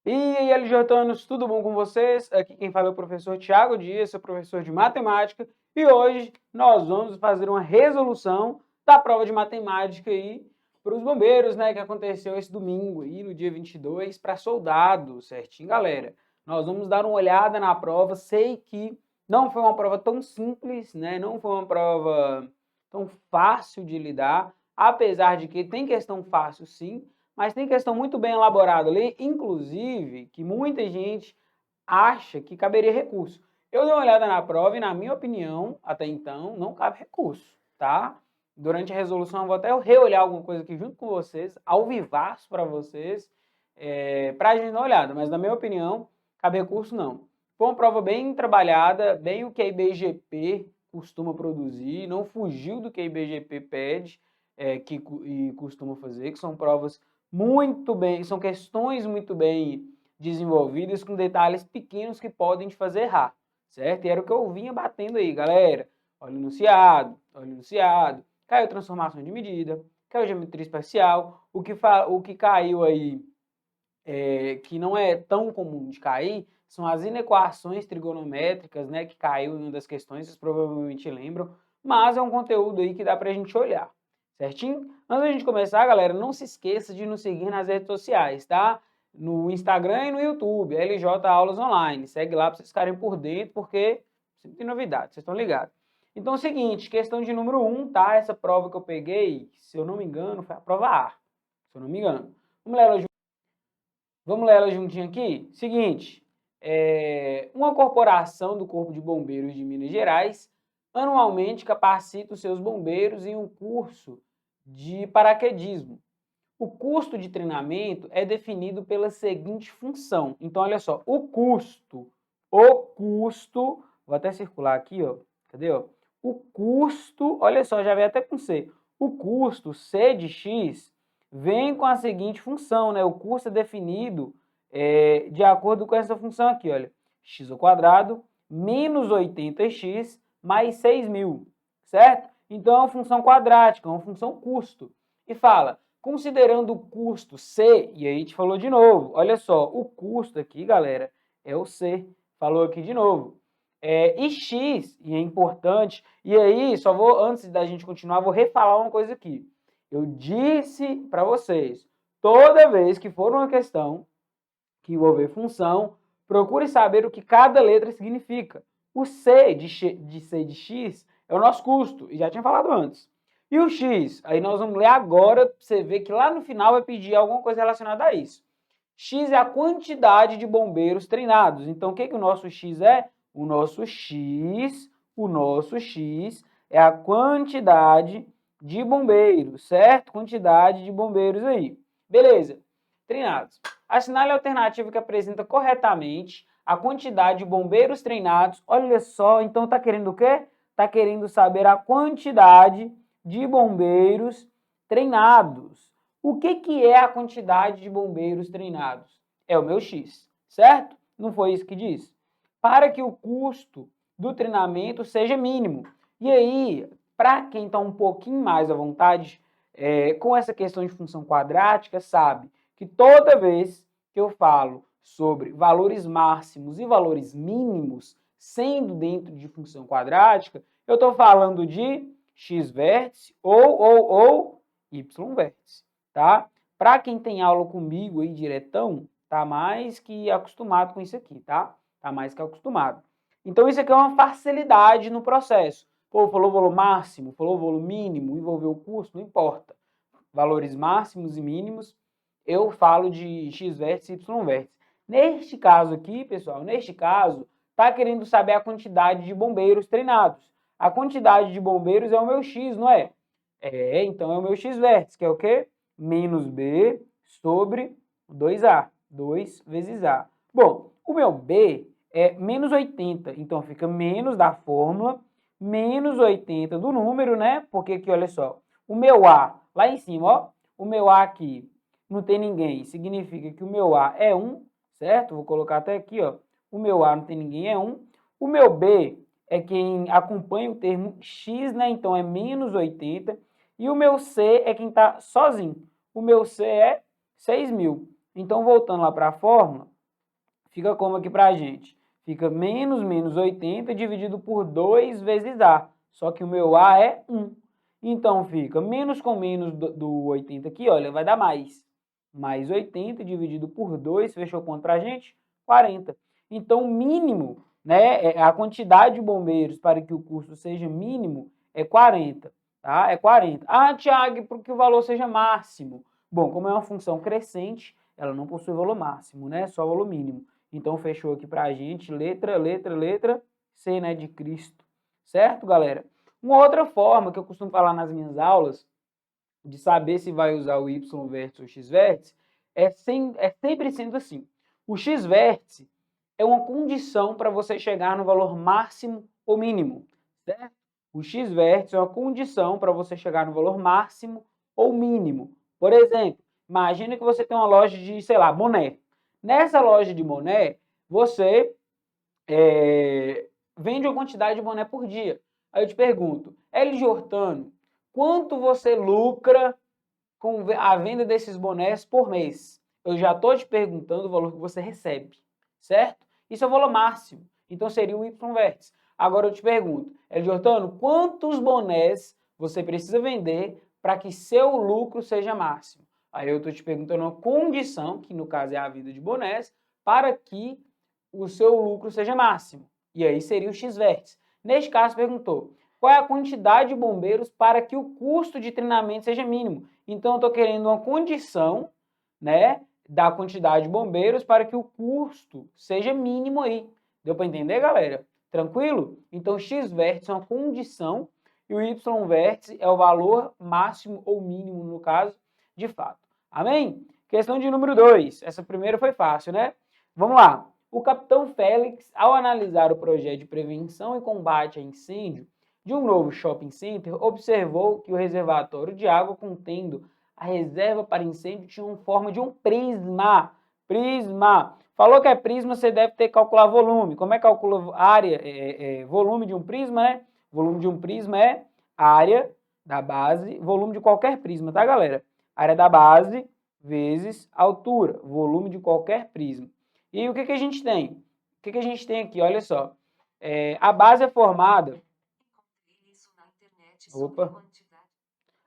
E aí, LJanos, tudo bom com vocês? Aqui quem fala é o professor Thiago Dias, sou professor de matemática, e hoje nós vamos fazer uma resolução da prova de matemática aí para os bombeiros, né, que aconteceu esse domingo aí, no dia 22, para soldados, certinho, galera? Nós vamos dar uma olhada na prova, sei que não foi uma prova tão simples, né, não foi uma prova tão fácil de lidar, apesar de que tem questão fácil sim, mas tem questão muito bem elaborada ali, inclusive, que muita gente acha que caberia recurso. Eu dei uma olhada na prova e, na minha opinião, até então, não cabe recurso, tá? Durante a resolução eu vou até reolhar alguma coisa aqui junto com vocês, ao vivaço para vocês, para a gente dar uma olhada, mas na minha opinião, cabe recurso não. Foi uma prova bem trabalhada, bem o que a IBGP costuma produzir, não fugiu do que a IBGP pede e costuma fazer, que são provas muito bem, são questões muito bem desenvolvidas com detalhes pequenos que podem te fazer errar, certo? E era o que eu vinha batendo aí, galera. Olha o enunciado, caiu transformação de medida, caiu geometria espacial, o que caiu aí, que não é tão comum de cair, são as inequações trigonométricas, né, que caiu em uma das questões, vocês provavelmente lembram, mas é um conteúdo aí que dá pra gente olhar. Certinho? Antes da gente começar, galera, não se esqueça de nos seguir nas redes sociais, tá? No Instagram e no YouTube, LJ Aulas Online. Segue lá para vocês ficarem por dentro, porque sempre tem novidade, vocês estão ligados. Então é o seguinte, questão de número 1, tá? Essa prova que eu peguei, se eu não me engano, foi a prova A, se eu não me engano. Vamos ler ela juntinho aqui? Seguinte, uma corporação do Corpo de Bombeiros de Minas Gerais anualmente capacita os seus bombeiros em um curso de paraquedismo. O custo de treinamento é definido pela seguinte função. Então, olha só, o custo, vou até circular aqui, ó, cadê, ó? O custo, olha só, já veio até com C. O custo C de X vem com a seguinte função, né? O custo é definido de acordo com essa função aqui, olha. X ao quadrado menos 80x mais 6.000, certo? Então, é uma função quadrática, é uma função custo. E fala, considerando o custo C, e aí a gente falou de novo, olha só, o custo aqui, galera, é o C, falou aqui de novo. E X, e é importante, e aí, só vou, antes da gente continuar, vou refalar uma coisa aqui. Eu disse para vocês, toda vez que for uma questão que envolver função, procure saber o que cada letra significa. O C de C de X é o nosso custo, e já tinha falado antes. E o X, aí nós vamos ler agora, para você ver que lá no final vai pedir alguma coisa relacionada a isso. X é a quantidade de bombeiros treinados. Então, o que o nosso X é? O nosso X é a quantidade de bombeiros, certo? Quantidade de bombeiros aí. Beleza. Treinados. Assinale a alternativa que apresenta corretamente a quantidade de bombeiros treinados. Olha só, então tá querendo o quê? Tá querendo saber a quantidade de bombeiros treinados. O que é a quantidade de bombeiros treinados? É o meu X, certo? Não foi isso que diz? Para que o custo do treinamento seja mínimo. E aí, para quem está um pouquinho mais à vontade com essa questão de função quadrática, sabe que toda vez que eu falo sobre valores máximos e valores mínimos, sendo dentro de função quadrática, eu estou falando de x vértice ou y vértice, tá? Para quem tem aula comigo aí diretão, tá mais que acostumado com isso aqui, tá? Tá mais que acostumado. Então isso aqui é uma facilidade no processo. Pô, falou valor máximo, falou valor mínimo, envolveu o custo, não importa. Valores máximos e mínimos, eu falo de x vértice e y vértice. Neste caso aqui, pessoal, tá querendo saber a quantidade de bombeiros treinados. A quantidade de bombeiros é o meu x, não é? Então é o meu x vértice, que é o quê? Menos b sobre 2a, 2 vezes a. Bom, o meu b é menos 80, então fica menos da fórmula, menos 80 do número, né? Porque aqui, olha só, o meu a, lá em cima, ó, o meu a aqui não tem ninguém, significa que o meu a é 1, certo? Vou colocar até aqui, ó, o meu a não tem ninguém, é 1. O meu b é quem acompanha o termo x, né? Então é menos 80. E o meu c é quem está sozinho. O meu c é 6.000. Então, voltando lá para a fórmula, Fica como aqui para a gente? Fica menos 80 dividido por 2 vezes A. Só que o meu A é 1. Então, fica menos com menos do 80 aqui, olha, vai dar mais. Mais 80 dividido por 2, fechou quanto para a gente? 40. Então, o mínimo, né, a quantidade de bombeiros para que o custo seja mínimo é 40. Tá? É 40. Ah, Thiago, para que o valor seja máximo. Bom, como é uma função crescente, ela não possui valor máximo, né? Só valor mínimo. Então, fechou aqui para a gente, letra C, né, de Cristo. Certo, galera? Uma outra forma que eu costumo falar nas minhas aulas, de saber se vai usar o y-vértice ou o x-vértice, é sempre sendo assim. O x-vértice é uma condição para você chegar no valor máximo ou mínimo, certo? O x-vértice é uma condição para você chegar no valor máximo ou mínimo. Por exemplo, imagine que você tem uma loja de, sei lá, boné. Nessa loja de boné, você vende uma quantidade de boné por dia. Aí eu te pergunto, L. Hortano, quanto você lucra com a venda desses bonés por mês? Eu já estou te perguntando o valor que você recebe, certo? Isso é o valor máximo, então seria o y-vértice. Agora eu te pergunto, L. Hortano, quantos bonés você precisa vender para que seu lucro seja máximo? Aí eu estou te perguntando uma condição, que no caso é a venda de bonés, para que o seu lucro seja máximo. E aí seria o x-vértice. Neste caso, perguntou, qual é a quantidade de bombeiros para que o custo de treinamento seja mínimo? Então, eu estou querendo uma condição, né, da quantidade de bombeiros para que o custo seja mínimo aí. Deu para entender, galera? Tranquilo? Então, x-vértice é uma condição e o y-vértice é o valor máximo ou mínimo, no caso, de fato. Amém? Questão de número 2. Essa primeira foi fácil, né? Vamos lá. O capitão Félix, ao analisar o projeto de prevenção e combate a incêndio de um novo shopping center, observou que o reservatório de água contendo a reserva para incêndio tinha uma forma de um prisma. Prisma. Falou que é prisma, você deve ter que calcular volume. Como é que calcula área? Volume de um prisma, né? Volume de um prisma é área da base, volume de qualquer prisma, tá, galera? Área da base vezes altura, volume de qualquer prisma. E o que a gente tem? O que a gente tem aqui? Olha só. A base é formada... Opa.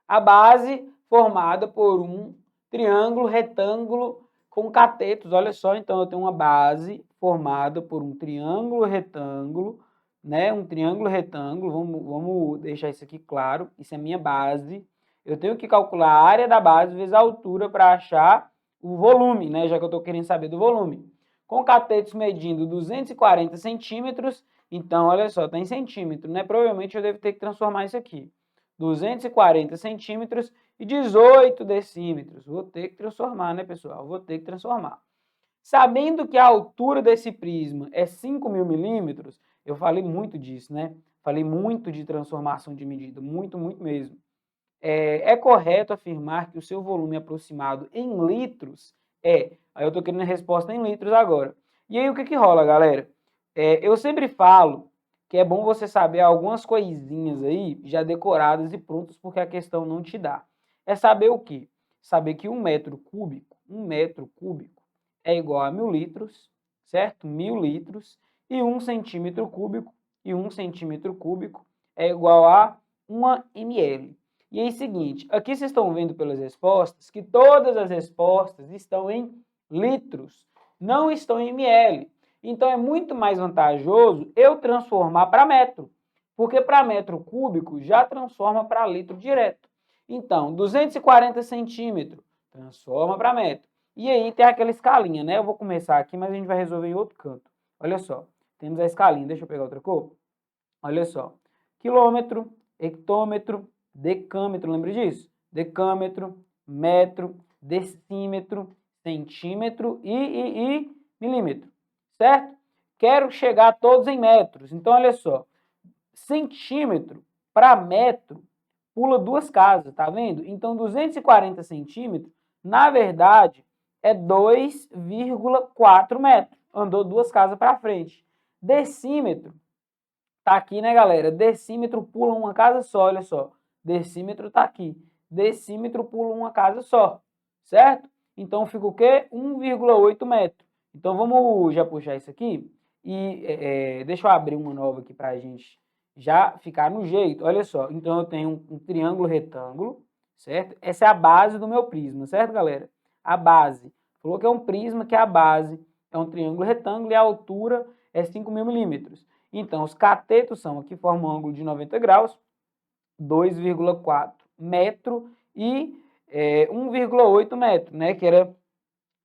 A base formada por um triângulo retângulo com catetos. Olha só, então eu tenho uma base formada por um triângulo retângulo, né? Um triângulo retângulo. Vamos deixar isso aqui claro. Isso é minha base. Eu tenho que calcular a área da base vezes a altura para achar o volume, né? Já que eu estou querendo saber do volume. Com catetos medindo 240 centímetros. Então, olha só, está em centímetro, né? Provavelmente eu devo ter que transformar isso aqui. 240 centímetros e 18 decímetros. Vou ter que transformar, né, pessoal? Vou ter que transformar. Sabendo que a altura desse prisma é 5.000 milímetros, eu falei muito disso, né? Falei muito de transformação de medida, muito mesmo. É correto afirmar que o seu volume aproximado em litros é... Aí eu estou querendo a resposta em litros agora. E aí o que rola, galera? Eu sempre falo que é bom você saber algumas coisinhas aí já decoradas e prontas, porque a questão não te dá. É saber o quê? Saber que um metro cúbico é igual a 1.000 litros, certo? 1.000 litros. E 1 centímetro cúbico é igual a 1 ml. E aí, seguinte, aqui vocês estão vendo pelas respostas que todas as respostas estão em litros, não estão em ml. Então, é muito mais vantajoso eu transformar para metro, porque para metro cúbico já transforma para litro direto. Então, 240 centímetros, transforma para metro. E aí tem aquela escalinha, né? Eu vou começar aqui, mas a gente vai resolver em outro canto. Olha só, temos a escalinha. Deixa eu pegar outra cor. Olha só, quilômetro, hectômetro, decâmetro, lembra disso? Decâmetro, metro, decímetro, centímetro e milímetro, certo? Quero chegar a todos em metros. Então, olha só, centímetro para metro pula 2 casas, tá vendo? Então, 240 centímetros, na verdade, é 2,4 metros. Andou 2 casas para frente. Decímetro, tá aqui, né, galera? Decímetro pula uma casa só, olha só. Decímetro tá aqui. Decímetro pula uma casa só, certo? Então, fica o quê? 1,8 metro. Então, vamos já puxar isso aqui e deixa eu abrir uma nova aqui para a gente já ficar no jeito. Olha só, então eu tenho um triângulo retângulo, certo? Essa é a base do meu prisma, certo, galera? A base. Falou que é um prisma, que é a base, é um triângulo retângulo e a altura é 5.000 milímetros. Então, os catetos são, aqui formam um ângulo de 90 graus, 2,4 metro e 1,8 metro, né, que era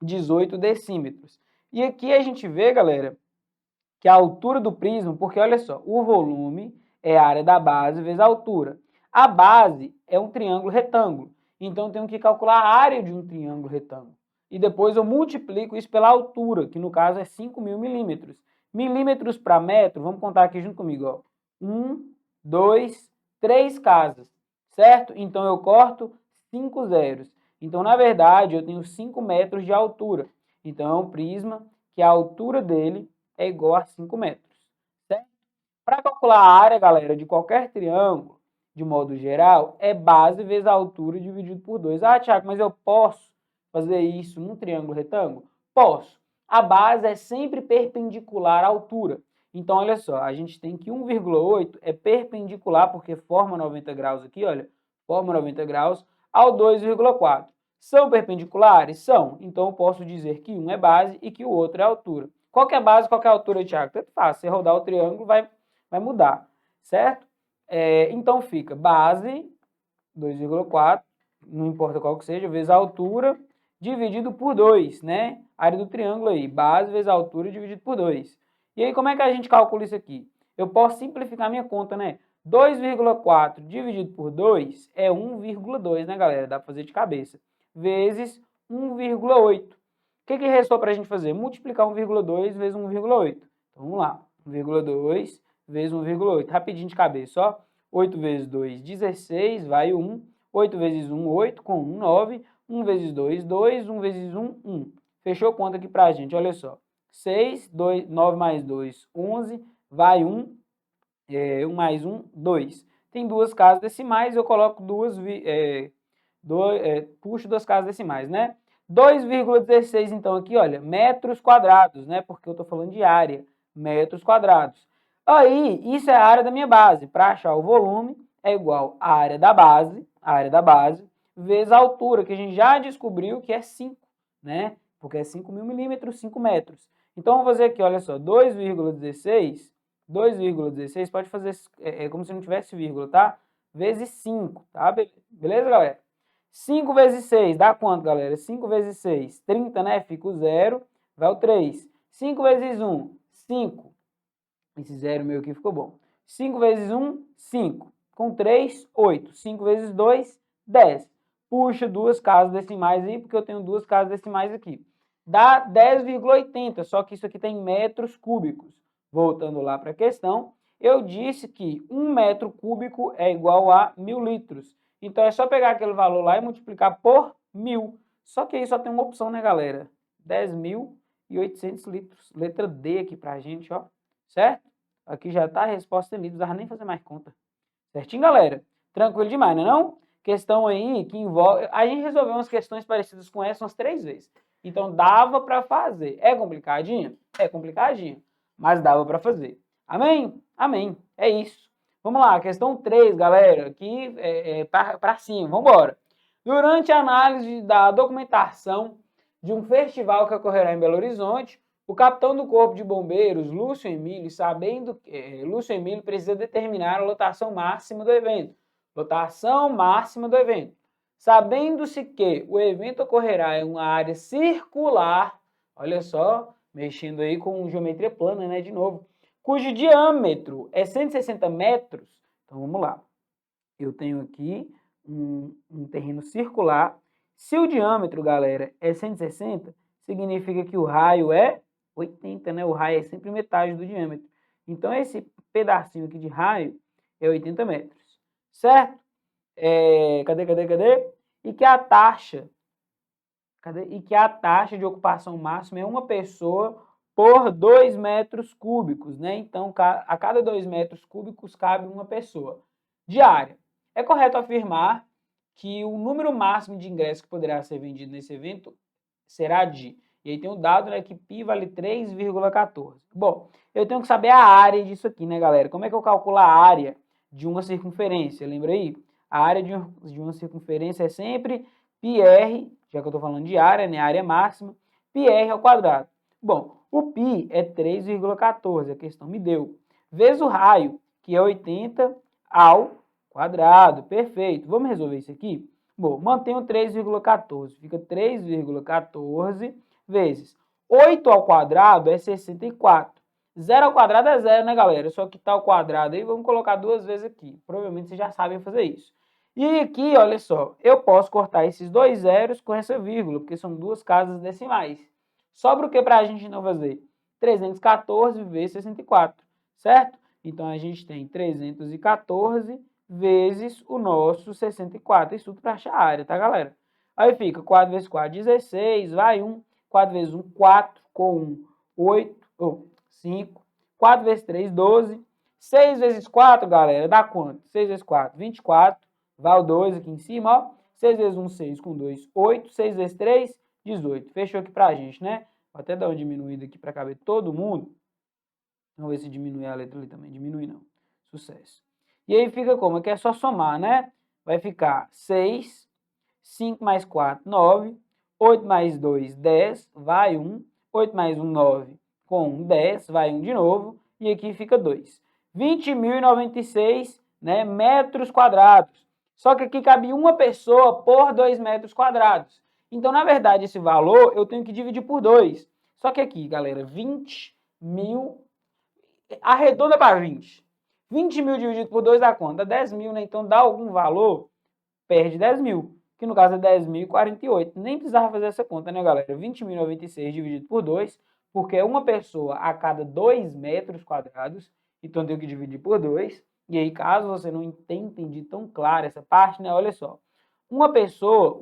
18 decímetros. E aqui a gente vê, galera, que a altura do prisma, porque olha só, o volume é a área da base vezes a altura. A base é um triângulo retângulo, então eu tenho que calcular a área de um triângulo retângulo. E depois eu multiplico isso pela altura, que no caso é 5.000 milímetros. Milímetros para metro, vamos contar aqui junto comigo, ó. 1, 2, 3 casas, certo? Então eu corto 5 zeros. Então, na verdade, eu tenho 5 metros de altura. Então, é um prisma que a altura dele é igual a 5 metros, certo? Para calcular a área, galera, de qualquer triângulo, de modo geral, é base vezes a altura dividido por 2. Ah, Thiago, mas eu posso fazer isso num triângulo retângulo? Posso. A base é sempre perpendicular à altura. Então, olha só, a gente tem que 1,8 é perpendicular, porque forma 90 graus aqui, olha, forma 90 graus, ao 2,4. São perpendiculares? São. Então, eu posso dizer que um é base e que o outro é altura. Qual que é a base, qual que é a altura, Thiago? Tanto faz, se rodar o triângulo vai mudar, certo? Então, fica base, 2,4, não importa qual que seja, vezes a altura, dividido por 2, né? Área do triângulo aí, base vezes a altura dividido por 2. E aí, como é que a gente calcula isso aqui? Eu posso simplificar minha conta, né? 2,4 dividido por 2 é 1,2, né, galera? Dá para fazer de cabeça. Vezes 1,8. O que restou para a gente fazer? Multiplicar 1,2 vezes 1,8. Então, vamos lá. 1,2 vezes 1,8. Rapidinho de cabeça, ó. 8 vezes 2, 16, vai 1. 8 vezes 1, 8, com 1, 9. 1 vezes 2, 2. 1 vezes 1, 1. Fechou conta aqui pra gente, olha só. 6, 2, 9 mais 2, 11. Vai 1, 1 mais 1, 2. Tem duas casas decimais, eu coloco puxo duas casas decimais, né? 2,16, então, aqui, olha, metros quadrados, né? Porque eu estou falando de área, metros quadrados. Aí, isso é a área da minha base. Para achar o volume, é igual à área da base, vezes a altura, que a gente já descobriu que é 5, né? Porque é 5.000 milímetros, 5 metros. Então, vou fazer aqui, olha só, 2,16 pode fazer como se não tivesse vírgula, tá? Vezes 5, tá? Beleza, galera? 5 vezes 6 dá quanto, galera? 5 vezes 6, 30, né? Fica o 0, vai o 3. 5 vezes 1, 5. Esse 0 meu aqui ficou bom. 5 vezes 1, 5. Com 3, 8. 5 vezes 2, 10. Puxa duas casas decimais aí, porque eu tenho duas casas decimais aqui. Dá 10,80, só que isso aqui tem metros cúbicos. Voltando lá para a questão, eu disse que 1 metro cúbico é igual a 1.000 litros. Então, é só pegar aquele valor lá e multiplicar por 1.000. Só que aí só tem uma opção, né, galera? 10.800 litros. Letra D aqui pra gente, ó. Certo? Aqui já tá a resposta ali, não precisava nem fazer mais conta. Certinho, galera? Tranquilo demais, não é não? Questão aí que envolve... A gente resolveu umas questões parecidas com essa umas 3 vezes. Então, dava para fazer. É complicadinho? É complicadinho. Mas dava para fazer. Amém? Amém. É isso. Vamos lá, questão 3, galera. Aqui para cima. Vamos embora. Durante a análise da documentação de um festival que ocorrerá em Belo Horizonte, o capitão do Corpo de Bombeiros, Lúcio Emílio, Lúcio Emílio precisa determinar a lotação máxima do evento. Lotação máxima do evento. Sabendo-se que o evento ocorrerá em uma área circular, olha só, mexendo aí com geometria plana, né, de novo, cujo diâmetro é 160 metros. Então, vamos lá. Eu tenho aqui um terreno circular. Se o diâmetro, galera, é 160, significa que o raio é 80, né? O raio é sempre metade do diâmetro. Então, esse pedacinho aqui de raio é 80 metros, certo? Cadê? E que a taxa de ocupação máxima é uma pessoa por 2 metros cúbicos, né? Então, a cada 2 metros cúbicos cabe uma pessoa. Diária. É correto afirmar que o número máximo de ingressos que poderá ser vendido nesse evento será de... E aí tem o dado, né, que π vale 3,14. Bom, eu tenho que saber a área disso aqui, né, galera? Como é que eu calculo a área de uma circunferência? Lembra aí? A área de uma circunferência é sempre πr, já que eu estou falando de área, né, área máxima, πr ao quadrado. Bom, o π é 3,14, a questão me deu. Vezes o raio, que é 80 ao quadrado. Perfeito. Vamos resolver isso aqui? Bom, mantenho 3,14. Fica 3,14 vezes 8 ao quadrado é 64. 0 ao quadrado é 0, né, galera? Só que tá ao quadrado aí, vamos colocar duas vezes aqui. Provavelmente vocês já sabem fazer isso. E aqui, olha só, eu posso cortar esses dois zeros com essa vírgula, porque são duas casas decimais. Sobra o que para a gente não fazer? 314 vezes 64, certo? Então, a gente tem 314 vezes o nosso 64. Isso tudo para achar a área, tá, galera? Aí fica 4 vezes 4, 16, vai 1. 4 vezes 1, 4, com 1, 8, ou 5. 4 vezes 3, 12. 6 vezes 4, galera, dá quanto? 6 vezes 4, 24. Vai o 2 aqui em cima, ó. 6 vezes 1, 6, com 2, 8. 6 vezes 3, 18. Fechou aqui pra gente, né? Vou até dar uma diminuída aqui para caber todo mundo. Vamos ver se diminui a letra ali também. Diminui não. Sucesso. E aí fica como? Aqui é só somar, né? Vai ficar 6, 5 mais 4, 9, 8 mais 2, 10, vai 1, 8 mais 1, 9, com 1, 10, vai 1 de novo, e aqui fica 2. 20.096, né, metros quadrados. Só que aqui cabe uma pessoa por 2 metros quadrados. Então, na verdade, esse valor eu tenho que dividir por 2. Só que aqui, galera, 20 mil, arredonda para 20. 20 mil dividido por 2 dá quanto? Dá 10 mil, né? Então, dá algum valor, perde 10 mil, que no caso é 10.048. Nem precisava fazer essa conta, né, galera? 20.096 dividido por 2, porque é uma pessoa a cada 2 metros quadrados, então tenho que dividir por 2. E aí, caso você não tenha entendido tão claro essa parte, né, olha só. Uma pessoa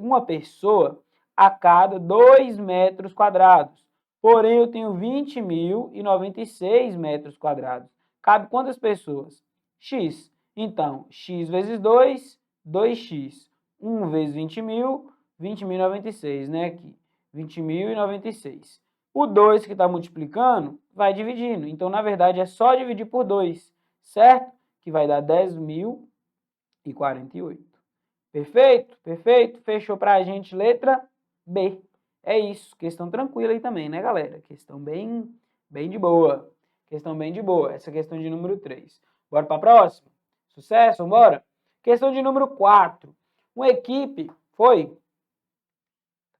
a cada 2 metros quadrados. Porém, eu tenho 20.096 metros quadrados. Cabe quantas pessoas? X. Então, x vezes 2, 2x. 1 vezes 20 mil, 20.096, né, aqui. 20.096. O 2 que está multiplicando, vai dividindo. Então, na verdade, é só dividir por 2, certo? Que vai dar 10.048. Perfeito? Perfeito? Fechou para a gente, letra B. É isso. Questão tranquila aí também, né, galera? Questão bem de boa. Questão bem de boa. Essa questão de número 3. Bora para a próxima? Sucesso? Bora? Questão de número 4. Uma equipe foi...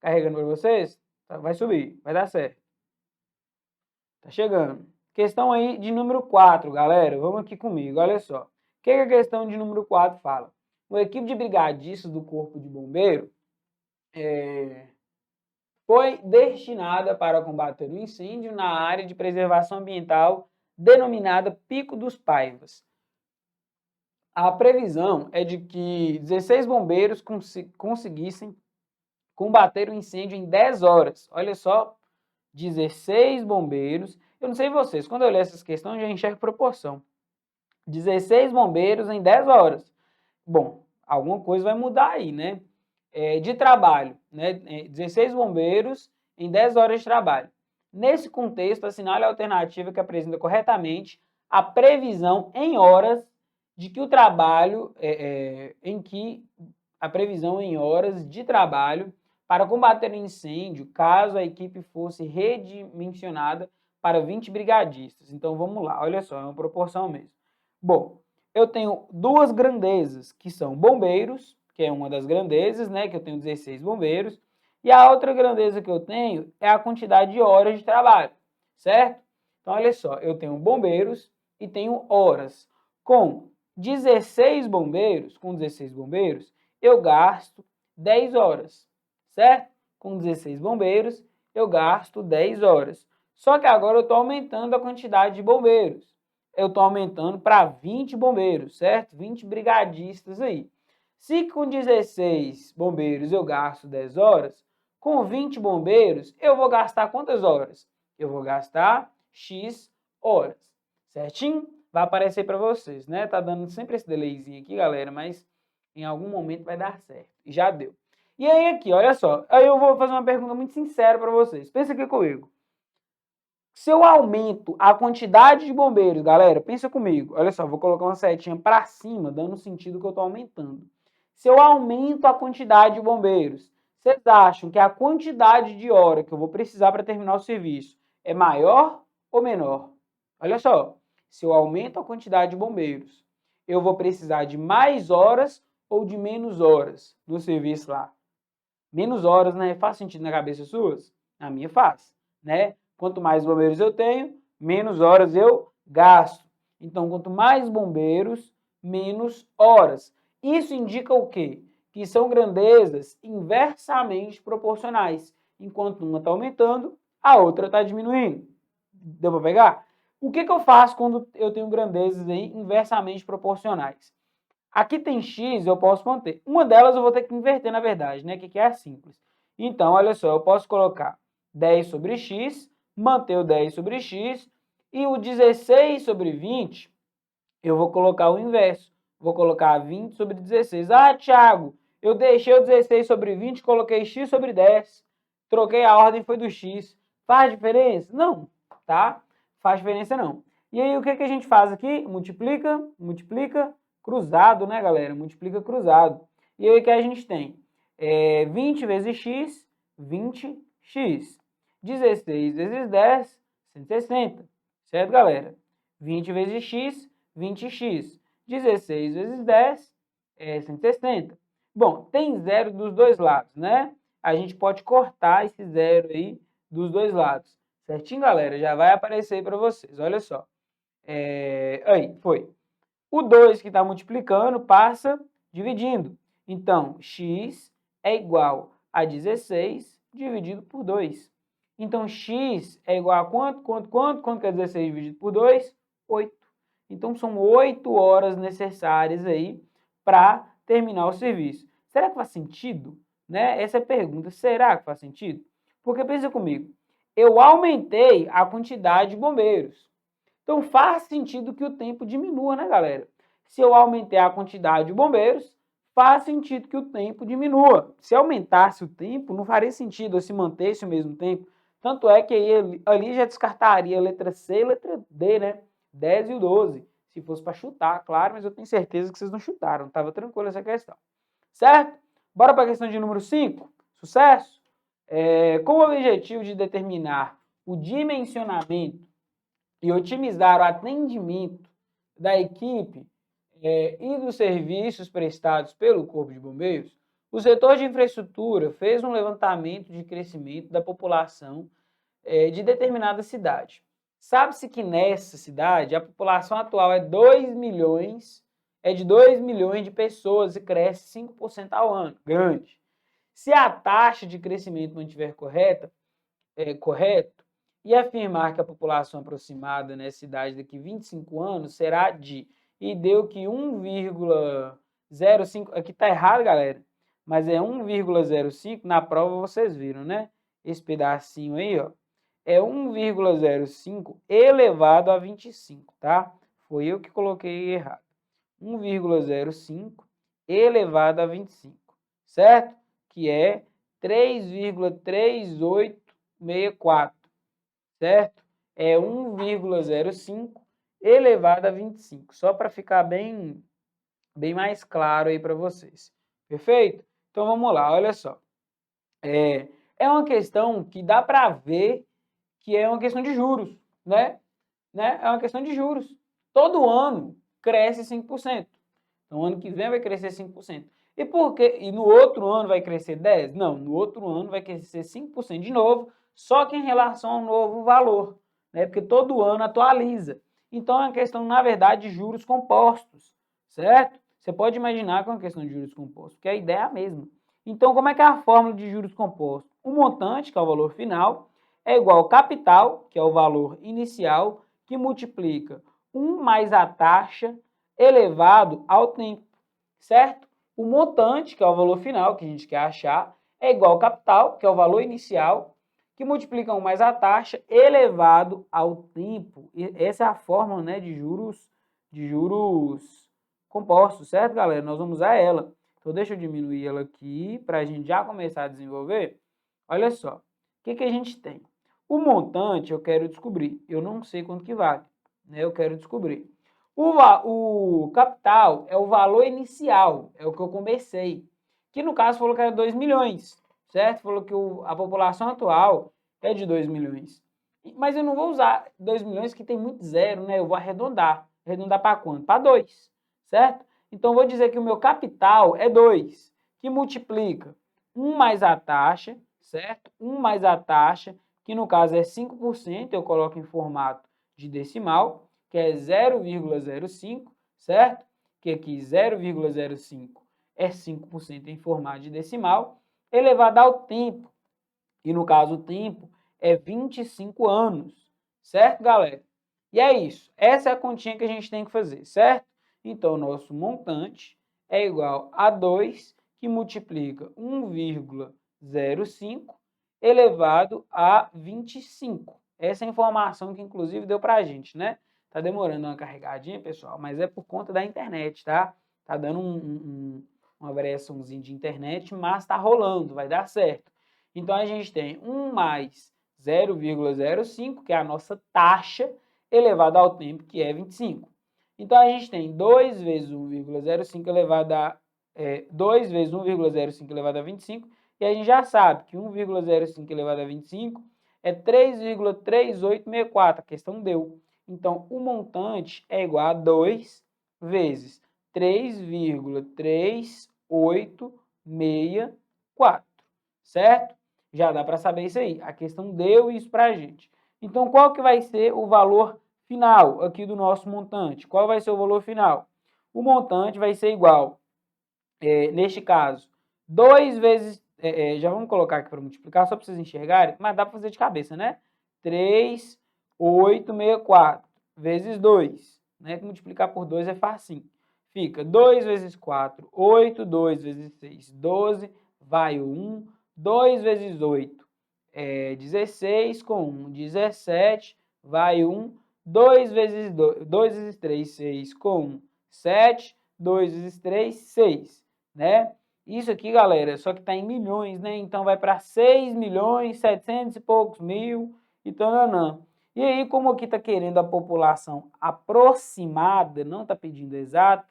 Carregando para vocês? Vai subir, vai dar certo. Tá chegando. Questão aí de número 4, galera. Vamos aqui comigo, olha só. O que a questão de número 4 fala? Uma equipe de brigadistas do Corpo de Bombeiro foi destinada para combater o incêndio na área de preservação ambiental denominada Pico dos Paivas. A previsão é de que 16 bombeiros conseguissem combater o incêndio em 10 horas. Olha só, 16 bombeiros. Eu não sei vocês, quando eu leio essas questões, eu já enxergo proporção. 16 bombeiros em 10 horas. Bom, alguma coisa vai mudar aí, né? De trabalho, né? 16 bombeiros em 10 horas de trabalho. Nesse contexto, assinale a alternativa que apresenta corretamente a previsão em horas de que o trabalho, a previsão em horas de trabalho para combater o incêndio, caso a equipe fosse redimensionada para 20 brigadistas. Então vamos lá, olha só, é uma proporção mesmo. Bom, eu tenho duas grandezas, que são bombeiros, que é uma das grandezas, né, que eu tenho 16 bombeiros, e a outra grandeza que eu tenho é a quantidade de horas de trabalho, certo? Então, olha só, eu tenho bombeiros e tenho horas. Com 16 bombeiros, eu gasto 10 horas, certo? Com 16 bombeiros, eu gasto 10 horas. Só que agora eu estou aumentando a quantidade de bombeiros. Eu estou aumentando para 20 bombeiros, certo? 20 brigadistas aí. Se com 16 bombeiros eu gasto 10 horas, com 20 bombeiros eu vou gastar quantas horas? Eu vou gastar X horas, certinho? Vai aparecer para vocês, né? Tá dando sempre esse delayzinho aqui, galera, mas em algum momento vai dar certo. E já deu. E aí aqui, olha só, aí eu vou fazer uma pergunta muito sincera para vocês. Pensa aqui comigo. Se eu aumento a quantidade de bombeiros, galera, pensa comigo. Olha só, vou colocar uma setinha para cima, dando o sentido que eu estou aumentando. Se eu aumento a quantidade de bombeiros, vocês acham que a quantidade de hora que eu vou precisar para terminar o serviço é maior ou menor? Olha só, se eu aumento a quantidade de bombeiros, eu vou precisar de mais horas ou de menos horas no serviço lá? Menos horas, né? Faz sentido na cabeça suas? Na minha faz, né? Quanto mais bombeiros eu tenho, menos horas eu gasto. Então, quanto mais bombeiros, menos horas. Isso indica o quê? Que são grandezas inversamente proporcionais. Enquanto uma está aumentando, a outra está diminuindo. Deu para pegar? O que eu faço quando eu tenho grandezas aí inversamente proporcionais? Aqui tem x, eu posso manter. Uma delas eu vou ter que inverter, na verdade, né? Que é simples. Então, olha só, eu posso colocar 10 sobre x, manter o 10 sobre x, e o 16 sobre 20, eu vou colocar o inverso. Vou colocar 20 sobre 16. Ah, Thiago, eu deixei o 16 sobre 20, coloquei x sobre 10. Troquei a ordem, foi do x. Faz diferença? Não, tá? Faz diferença não. E aí, o que a gente faz aqui? Multiplica, multiplica, cruzado, né, galera? Multiplica cruzado. E aí, o que a gente tem? 20 vezes x, 20x. 16 vezes 10, 160. Certo, galera? 20 vezes x, 20x. 16 vezes 10 é 160. Bom, tem zero dos dois lados, né? A gente pode cortar esse zero aí dos dois lados. Certinho, galera? Já vai aparecer aí para vocês. Olha só. Aí, foi. O 2 que está multiplicando passa dividindo. Então, x é igual a 16 dividido por 2. Então, x é igual a quanto? Quanto que é 16 dividido por 2? 8. Então, são 8 horas necessárias aí para terminar o serviço. Será que faz sentido? Né? Essa é a pergunta. Será que faz sentido? Porque pensa comigo. Eu aumentei a quantidade de bombeiros. Então faz sentido que o tempo diminua, né, galera? Se eu aumentar a quantidade de bombeiros, faz sentido que o tempo diminua. Se aumentasse o tempo, não faria sentido eu se mantesse o mesmo tempo. Tanto é que aí, ali já descartaria a letra C e a letra D, né? 10 e o 12. Se fosse para chutar, claro, mas eu tenho certeza que vocês não chutaram. Estava tranquilo essa questão. Certo? Bora para a questão de número 5. Sucesso? Com o objetivo de determinar o dimensionamento e otimizar o atendimento da equipe e dos serviços prestados pelo Corpo de Bombeiros, o setor de infraestrutura fez um levantamento de crescimento da população de determinada cidade. Sabe-se que nessa cidade a população atual é de 2 milhões de pessoas e cresce 5% ao ano. Grande. Se a taxa de crescimento mantiver correto, e afirmar que a população aproximada nessa cidade daqui 25 anos será de, e deu que 1,05, aqui tá errado, galera, mas é 1,05, na prova vocês viram, né? Esse pedacinho aí, ó, é 1,05 elevado a 25, tá? Foi eu que coloquei errado. 1,05 elevado a 25, certo? Que é 3,3864. Certo? É 1,05 elevado a 25, só para ficar bem mais claro aí para vocês. Perfeito? Então vamos lá, olha só. É uma questão que dá para ver que é uma questão de juros, né? É uma questão de juros. Todo ano cresce 5%. Então, ano que vem vai crescer 5%. E por quê? E no outro ano vai crescer 10%? Não, no outro ano vai crescer 5% de novo, só que em relação ao novo valor, né? Porque todo ano atualiza. Então, é uma questão, na verdade, de juros compostos, certo? Você pode imaginar que é uma questão de juros compostos, porque a ideia é a mesma. Então, como é que é a fórmula de juros compostos? O montante, que é o valor final, é igual ao capital, que é o valor inicial, que multiplica 1 mais a taxa elevado ao tempo, certo? O montante, que é o valor final que a gente quer achar, é igual ao capital, que é o valor inicial, que multiplica 1 mais a taxa elevado ao tempo. E essa é a fórmula, né, de juros compostos, certo, galera? Nós vamos usar ela. Então, deixa eu diminuir ela aqui para a gente já começar a desenvolver. Olha só, o que a gente tem? O montante eu quero descobrir, eu não sei quanto que vale, né? Eu quero descobrir. O capital é o valor inicial, é o que eu comecei, que no caso falou que era 2 milhões, certo? Falou que a população atual é de 2 milhões. Mas eu não vou usar 2 milhões que tem muito zero, né? Eu vou arredondar. Arredondar para quanto? Para 2, certo? Então, eu vou dizer que o meu capital é 2, que multiplica 1 mais a taxa, certo? 1 mais a taxa, que no caso é 5%, eu coloco em formato de decimal, que é 0,05, certo? Que aqui 0,05 é 5% em formato de decimal, elevado ao tempo. E no caso o tempo é 25 anos, certo, galera? E é isso. Essa é a continha que a gente tem que fazer, certo? Então, o nosso montante é igual a 2, que multiplica 1,05 elevado a 25. Essa é a informação que, inclusive, deu para a gente, né? Tá demorando uma carregadinha, pessoal, mas é por conta da internet, tá? Tá dando uma variaçãozinha de internet, mas tá rolando, vai dar certo. Então, a gente tem 1 mais 0,05, que é a nossa taxa, elevado ao tempo, que é 25. Então, a gente tem 2 vezes 1,05 elevado a 2 vezes 1,05 elevado a 25, e a gente já sabe que 1,05 elevado a 25 é 3,3864, a questão deu. Então, o montante é igual a 2 vezes 3,3864, certo? Já dá para saber isso aí. A questão deu isso para a gente. Então, qual que vai ser o valor final aqui do nosso montante? Qual vai ser o valor final? O montante vai ser igual, neste caso, 2 vezes... já vamos colocar aqui para multiplicar, só para vocês enxergarem, mas dá para fazer de cabeça, né? 3,864 vezes 2. Né? Multiplicar por 2 é facinho. Fica 2 vezes 4, 8, 2 vezes 6, 12, vai o 1, 2 vezes 8 é 16, com 1, 17, vai 1, 2 vezes 3, 6, com 1, 7, 2 vezes 3, 6, né? Isso aqui, galera, só que está em milhões, né? Então, vai para 6 milhões, 700 e poucos mil, e tananã. E aí, como aqui está querendo a população aproximada, não está pedindo exato,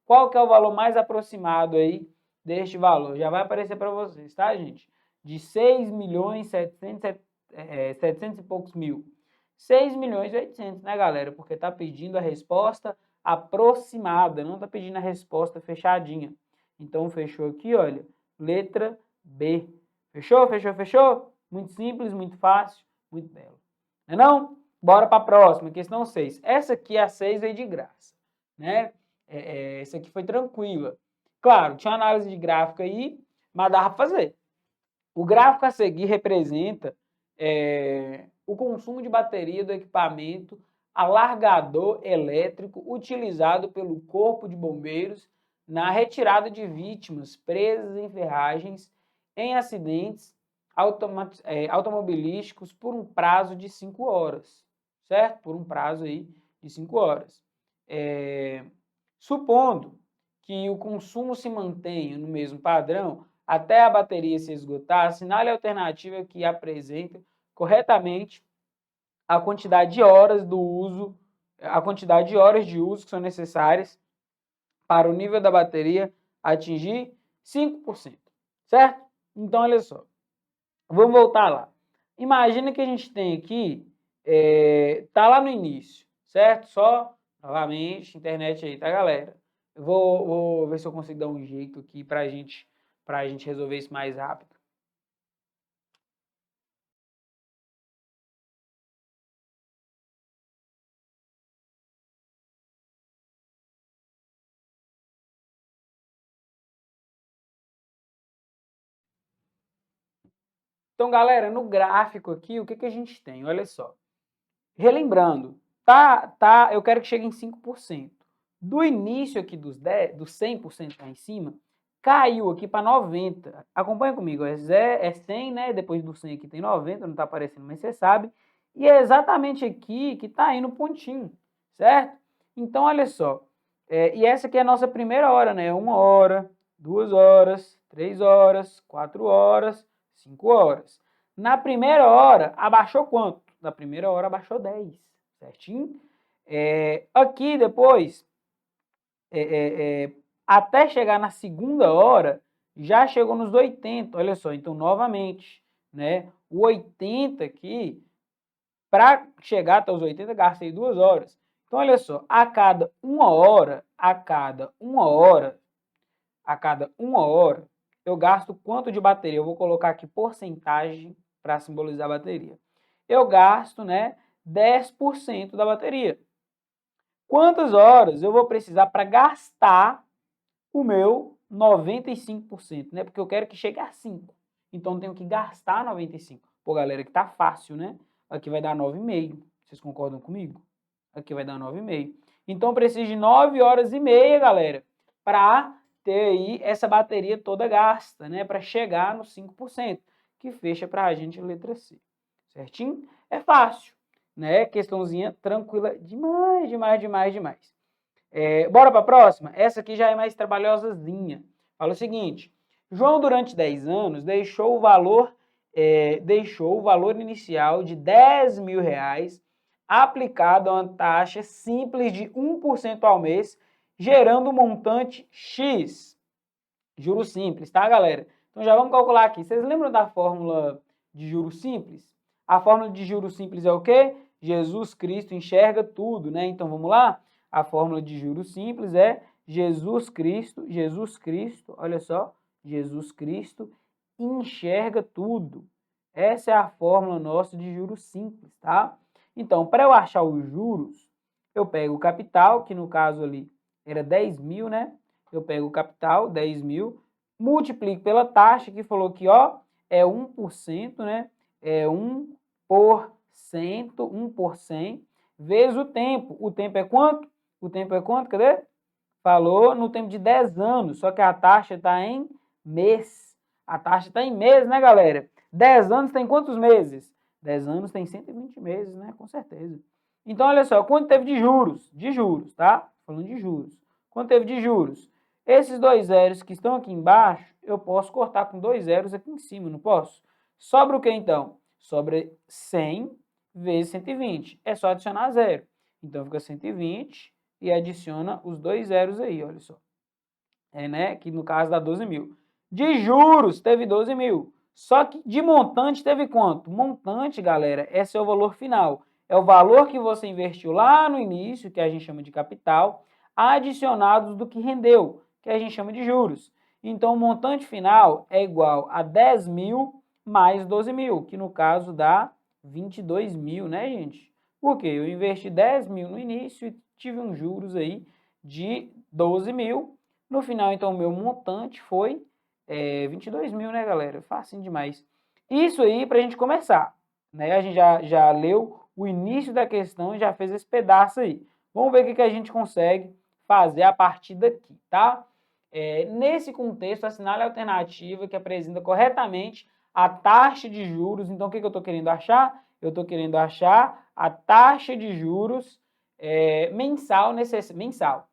qual que é o valor mais aproximado aí deste valor? Já vai aparecer para vocês, tá, gente? De 6 milhões 700 e poucos mil. 6 milhões e 800, né, galera? Porque está pedindo a resposta aproximada, não está pedindo a resposta fechadinha. Então, fechou aqui, olha, letra B. Fechou, fechou, fechou? Muito simples, muito fácil, muito belo. Não é não? Bora para a próxima, questão 6. Essa aqui, a 6, veio de graça, né? Essa aqui foi tranquila. Claro, tinha análise de gráfico aí, mas dava para fazer. O gráfico a seguir representa o consumo de bateria do equipamento alargador elétrico utilizado pelo Corpo de Bombeiros na retirada de vítimas presas em ferragens em acidentes automobilísticos por um prazo de 5 horas, certo? Por um prazo aí de 5 horas. Supondo que o consumo se mantenha no mesmo padrão, até a bateria se esgotar, assinale a alternativa que apresenta corretamente a quantidade de horas do uso, a quantidade de horas de uso que são necessárias para o nível da bateria atingir 5%, certo? Então, olha só, vamos voltar lá. Imagina que a gente tem aqui, tá lá no início, certo? Só, novamente, internet aí, tá, galera? Eu vou ver se eu consigo dar um jeito aqui pra gente resolver isso mais rápido. Então, galera, no gráfico aqui, o que a gente tem? Olha só. Relembrando, eu quero que chegue em 5%. Do início aqui dos 100% lá em cima, caiu aqui para 90%. Acompanha comigo, é 100, né? Depois do 100 aqui tem 90, não está aparecendo, mas você sabe. E é exatamente aqui que está indo o pontinho, certo? Então, olha só. E essa aqui é a nossa primeira hora, né? 1 hora, 2 horas, 3 horas, 4 horas, 5 horas. Na primeira hora, abaixou quanto? Na primeira hora, abaixou 10, certinho? Aqui, depois, até chegar na segunda hora, já chegou nos 80, olha só. Então, novamente, né? O 80 aqui, para chegar até os 80, gastei 2 horas. Então, olha só, a cada uma hora, eu gasto quanto de bateria? Eu vou colocar aqui porcentagem para simbolizar a bateria. Eu gasto, né, 10% da bateria. Quantas horas eu vou precisar para gastar o meu 95%, né? Porque eu quero que chegue a 5. Então, eu tenho que gastar 95. Pô, galera, que tá fácil, né? Aqui vai dar 9,5. Vocês concordam comigo? Aqui vai dar 9,5. Então, eu preciso de 9 horas e meia, galera, para ter aí essa bateria toda gasta, né? Para chegar nos 5%, que fecha para a gente a letra C. Certinho? É fácil, né? Questãozinha tranquila demais, demais, demais, demais. Bora para a próxima? Essa aqui já é mais trabalhosazinha. Fala o seguinte: João, durante 10 anos, deixou o valor inicial de R$ 10.000 aplicado a uma taxa simples de 1% ao mês, gerando um montante X. Juros simples, tá, galera? Então já vamos calcular aqui. Vocês lembram da fórmula de juros simples? A fórmula de juros simples é o quê? Jesus Cristo enxerga tudo, né? Então vamos lá? A fórmula de juros simples é Jesus Cristo, olha só, Jesus Cristo enxerga tudo. Essa é a fórmula nossa de juros simples, tá? Então, para eu achar os juros, eu pego o capital, que no caso ali era 10.000, né? Eu pego o capital, 10.000, multiplico pela taxa, que falou que, ó, é 1%, né? É 1%, 1 por 100, vezes o tempo. O tempo é quanto? O tempo é quanto? Cadê? Falou no tempo de 10 anos, só que a taxa está em mês. A taxa está em mês, né, galera? 10 anos tem quantos meses? 10 anos tem 120 meses, né? Com certeza. Então, olha só, quanto teve de juros? De juros, tá? Falando de juros. Quanto teve de juros? Esses 2 zeros que estão aqui embaixo, eu posso cortar com 2 zeros aqui em cima, não posso? Sobra o que, então? Sobra 100 vezes 120. É só adicionar zero. Então, fica 120 e adiciona os 2 zeros aí, olha só. Né? Que no caso dá 12.000. De juros, teve 12.000. Só que de montante teve quanto? Montante, galera, é seu valor final. É o valor que você investiu lá no início, que a gente chama de capital, adicionados do que rendeu, que a gente chama de juros. Então, o montante final é igual a 10.000 mais 12.000, que no caso dá 22.000, né, gente? Por quê? Eu investi 10.000 no início e tive uns juros aí de 12.000. No final, então, o meu montante foi 22.000, né, galera? Facinho demais. Isso aí para a gente começar, né? A gente já leu o início da questão e já fez esse pedaço aí. Vamos ver o que a gente consegue fazer a partir daqui, tá? Nesse contexto, assinale a alternativa que apresenta corretamente a taxa de juros. Então, o que eu estou querendo achar? Eu estou querendo achar a taxa de juros mensal.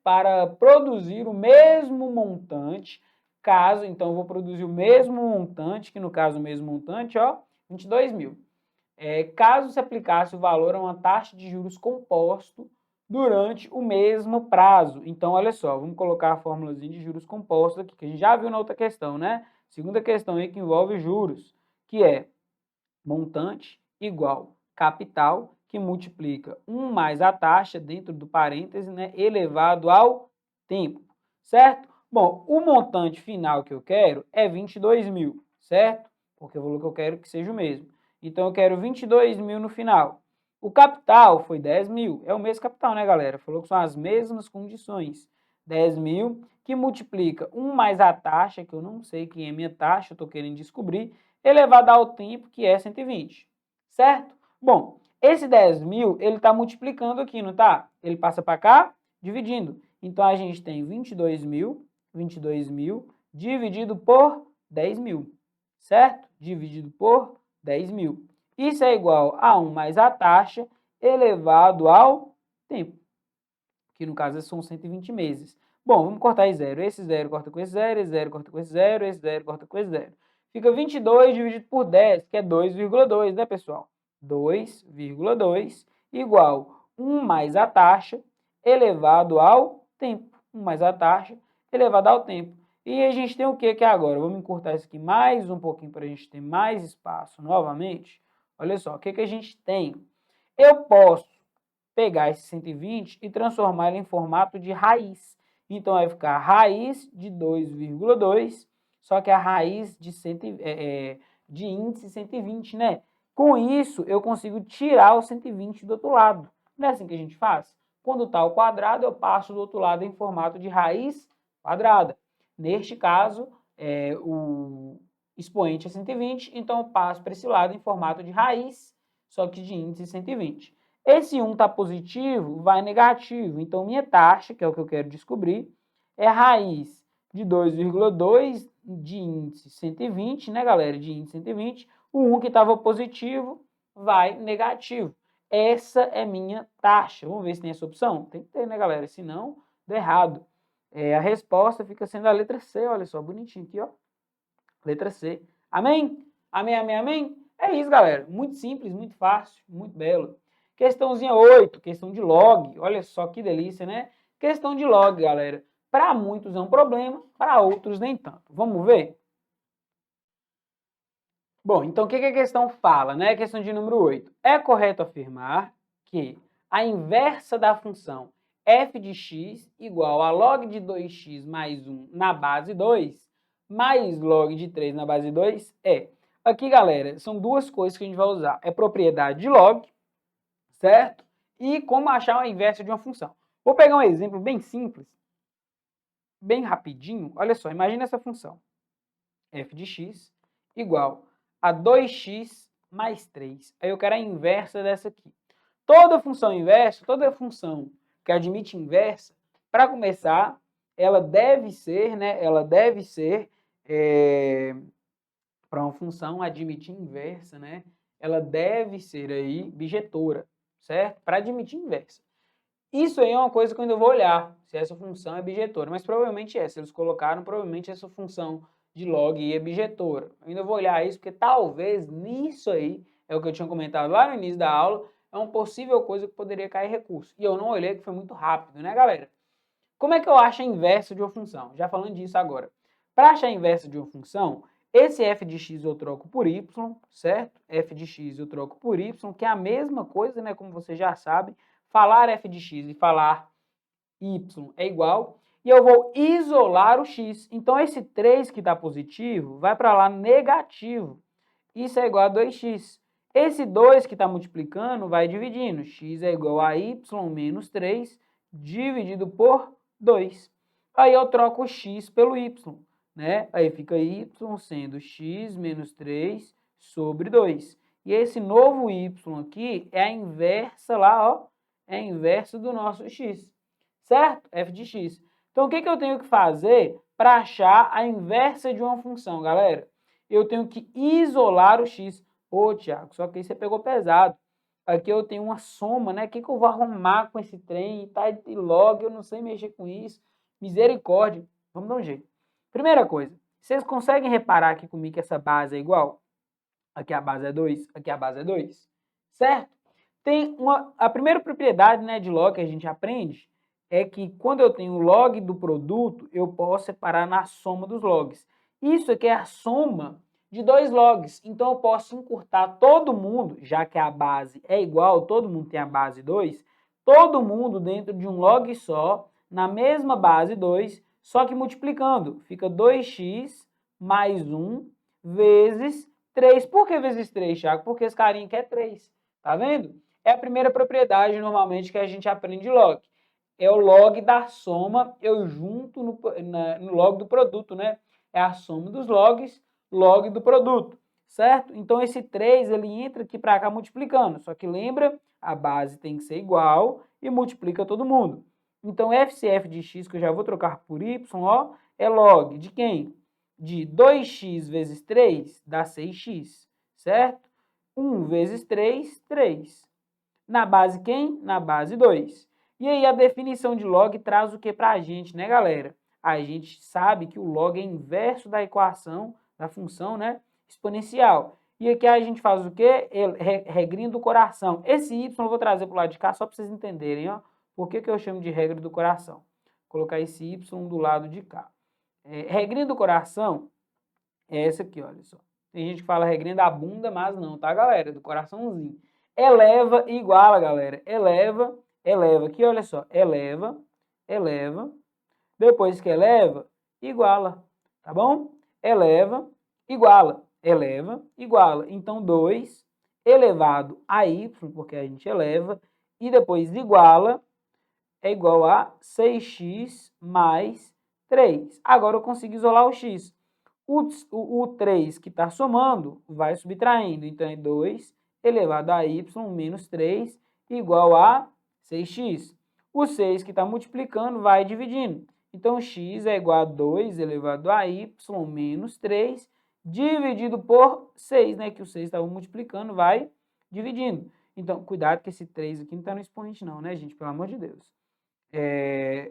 Para produzir o mesmo montante, caso, então, eu vou produzir o mesmo montante, que no caso o mesmo montante, ó, 22.000. Caso se aplicasse o valor a uma taxa de juros composto durante o mesmo prazo. Então, olha só, vamos colocar a fórmulazinha de juros compostos aqui, que a gente já viu na outra questão, né? Segunda questão aí que envolve juros, que é montante igual capital, que multiplica 1 mais a taxa, dentro do parêntese, né, elevado ao tempo, certo? Bom, o montante final que eu quero é 22.000, certo? Porque o valor que eu quero que seja o mesmo. Então, eu quero 22.000 no final. O capital foi 10.000, é o mesmo capital, né, galera? Falou que são as mesmas condições. 10.000, que multiplica 1 mais a taxa, que eu não sei quem é minha taxa, eu estou querendo descobrir, elevado ao tempo, que é 120, certo? Bom, esse 10.000, ele está multiplicando aqui, não está? Ele passa para cá, dividindo. Então, a gente tem 22.000 dividido por 10.000, certo? Dividido por 10.000. Isso é igual a 1 mais a taxa elevado ao tempo, que no caso são 120 meses. Bom, vamos cortar esse zero. Esse zero corta com esse zero, esse zero corta com esse zero, esse zero corta com esse zero. Fica 22 dividido por 10, que é 2,2, né, pessoal? 2,2 igual 1 mais a taxa elevado ao tempo. 1 mais a taxa elevado ao tempo. E a gente tem o que agora? Vamos encurtar isso aqui mais um pouquinho para a gente ter mais espaço novamente. Olha só, o que a gente tem? Eu posso pegar esse 120 e transformar ele em formato de raiz. Então, vai ficar raiz de 2,2, só que a raiz de índice 120, né? Com isso, eu consigo tirar o 120 do outro lado. Não é assim que a gente faz? Quando está ao quadrado, eu passo do outro lado em formato de raiz quadrada. Neste caso, o expoente é 120, então eu passo para esse lado em formato de raiz, só que de índice 120. Esse 1 está positivo, vai negativo. Então, minha taxa, que é o que eu quero descobrir, é raiz de 2,2 de índice 120, né, galera? De índice 120. O 1 que estava positivo vai negativo. Essa é minha taxa. Vamos ver se tem essa opção? Tem que ter, né, galera? Senão, dá errado. A resposta fica sendo a letra C, olha só, bonitinho aqui, ó. Letra C. Amém? Amém, amém, amém? É isso, galera. Muito simples, muito fácil, muito belo. Questãozinha 8, questão de log. Olha só que delícia, né? Questão de log, galera. Para muitos é um problema, para outros nem tanto. Vamos ver? Bom, então o que a questão fala, né? Questão de número 8. É correto afirmar que a inversa da função f de x igual a log de 2x mais 1 na base 2 mais log de 3 na base 2 é. Aqui, galera, são duas coisas que a gente vai usar. É propriedade de log, certo? E como achar a inversa de uma função. Vou pegar um exemplo bem simples, bem rapidinho. Olha só, imagina essa função. F de x igual a 2x mais 3. Aí eu quero a inversa dessa aqui. Toda função inversa, toda função que admite inversa, para começar, ela deve ser, né? Ela deve ser, para uma função admitir inversa, né? Ela deve ser aí bijetora, certo? Para admitir inversa. Isso aí é uma coisa que eu ainda vou olhar, se essa função é bijetora, mas provavelmente é. Se eles colocaram, provavelmente essa função de log é bijetora. Eu ainda vou olhar isso, porque talvez nisso aí, é o que eu tinha comentado lá no início da aula, é uma possível coisa que poderia cair recurso. E eu não olhei, que foi muito rápido, né, galera? Como é que eu acho a inversa de uma função? Já falando disso agora. Para achar a inversa de uma função, esse f de x eu troco por y, certo? F de x eu troco por y, que é a mesma coisa, né? Como você já sabe, falar f de x e falar y é igual. E eu vou isolar o x. Então, esse 3 que está positivo vai para lá negativo. Isso é igual a 2x. Esse 2 que está multiplicando vai dividindo. X é igual a y menos 3 dividido por 2. Aí eu troco o x pelo y, né? Aí fica y sendo x menos 3 sobre 2. E esse novo y aqui é a inversa lá, ó. É a inversa do nosso x, certo? F de x. Então, o que eu tenho que fazer para achar a inversa de uma função, galera? Eu tenho que isolar o x. Ô, Tiago, só que aí você pegou pesado. Aqui eu tenho uma soma, né? O que eu vou arrumar com esse trem? Tá de log, eu não sei mexer com isso. Misericórdia. Vamos dar um jeito. Primeira coisa, vocês conseguem reparar aqui comigo que essa base é igual? Aqui a base é 2, aqui a base é 2, certo? A primeira propriedade, né, de log que a gente aprende é que quando eu tenho o log do produto, eu posso separar na soma dos logs. Isso aqui é a soma de dois logs. Então, eu posso encurtar todo mundo, já que a base é igual, todo mundo tem a base 2, todo mundo dentro de um log só, na mesma base 2, só que multiplicando. Fica 2x mais 1 vezes 3. Por que vezes 3, Thiago? Porque esse carinha aqui é 3. Tá vendo? É a primeira propriedade, normalmente, que a gente aprende de log. É o log da soma, eu junto no log do produto, né? É a soma dos logs, log do produto, certo? Então, esse 3, ele entra aqui para cá multiplicando. Só que lembra, a base tem que ser igual e multiplica todo mundo. Então, FCF de x, que eu já vou trocar por y, ó, é log de quem? De 2x vezes 3 dá 6x, certo? 1 vezes 3, 3. Na base quem? Na base 2. E aí a definição de log traz o que para a gente, né, galera? A gente sabe que o log é inverso da equação, da função, né, exponencial. E aqui a gente faz o quê? Regrinha do coração. Esse y eu vou trazer para o lado de cá só para vocês entenderem, ó. Por que eu chamo de regra do coração? Vou colocar esse y do lado de cá. Regrinha do coração é essa aqui, olha só. Tem gente que fala regrinha da bunda, mas não, tá, galera? Do coraçãozinho. Eleva e iguala, galera. Eleva, aqui, olha só. Eleva. Depois que eleva, iguala, tá bom? Eleva, iguala. Eleva, iguala. Então, 2 elevado a y, porque a gente eleva, e depois iguala, é igual a 6x mais 3. Agora eu consigo isolar o x. O 3 que está somando vai subtraindo. Então, é 2 elevado a y menos 3 igual a 6x. O 6 que está multiplicando vai dividindo. Então, x é igual a 2 elevado a y menos 3 dividido por 6, né? Que o 6 estava multiplicando, vai dividindo. Então, cuidado que esse 3 aqui não está no expoente não, né, gente? Pelo amor de Deus.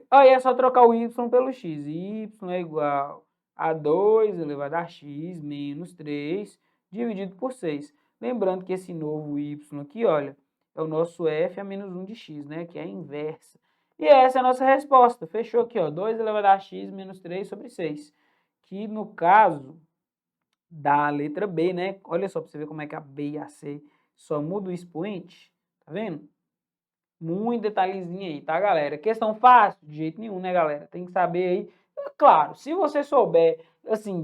Aí é só trocar o y pelo x. Y é igual a 2 elevado a x menos 3 dividido por 6. Lembrando que esse novo y aqui, olha, é o nosso f a menos 1 de x, né? Que é a inversa. E essa é a nossa resposta. Fechou aqui, ó. 2 elevado a x menos 3 sobre 6. Que no caso da letra B, né? Olha só para você ver como é que a B e a C só muda o expoente. Tá vendo? Muito detalhezinho aí, tá, galera? Questão fácil? De jeito nenhum, né, galera? Tem que saber aí. Claro, se você souber, assim,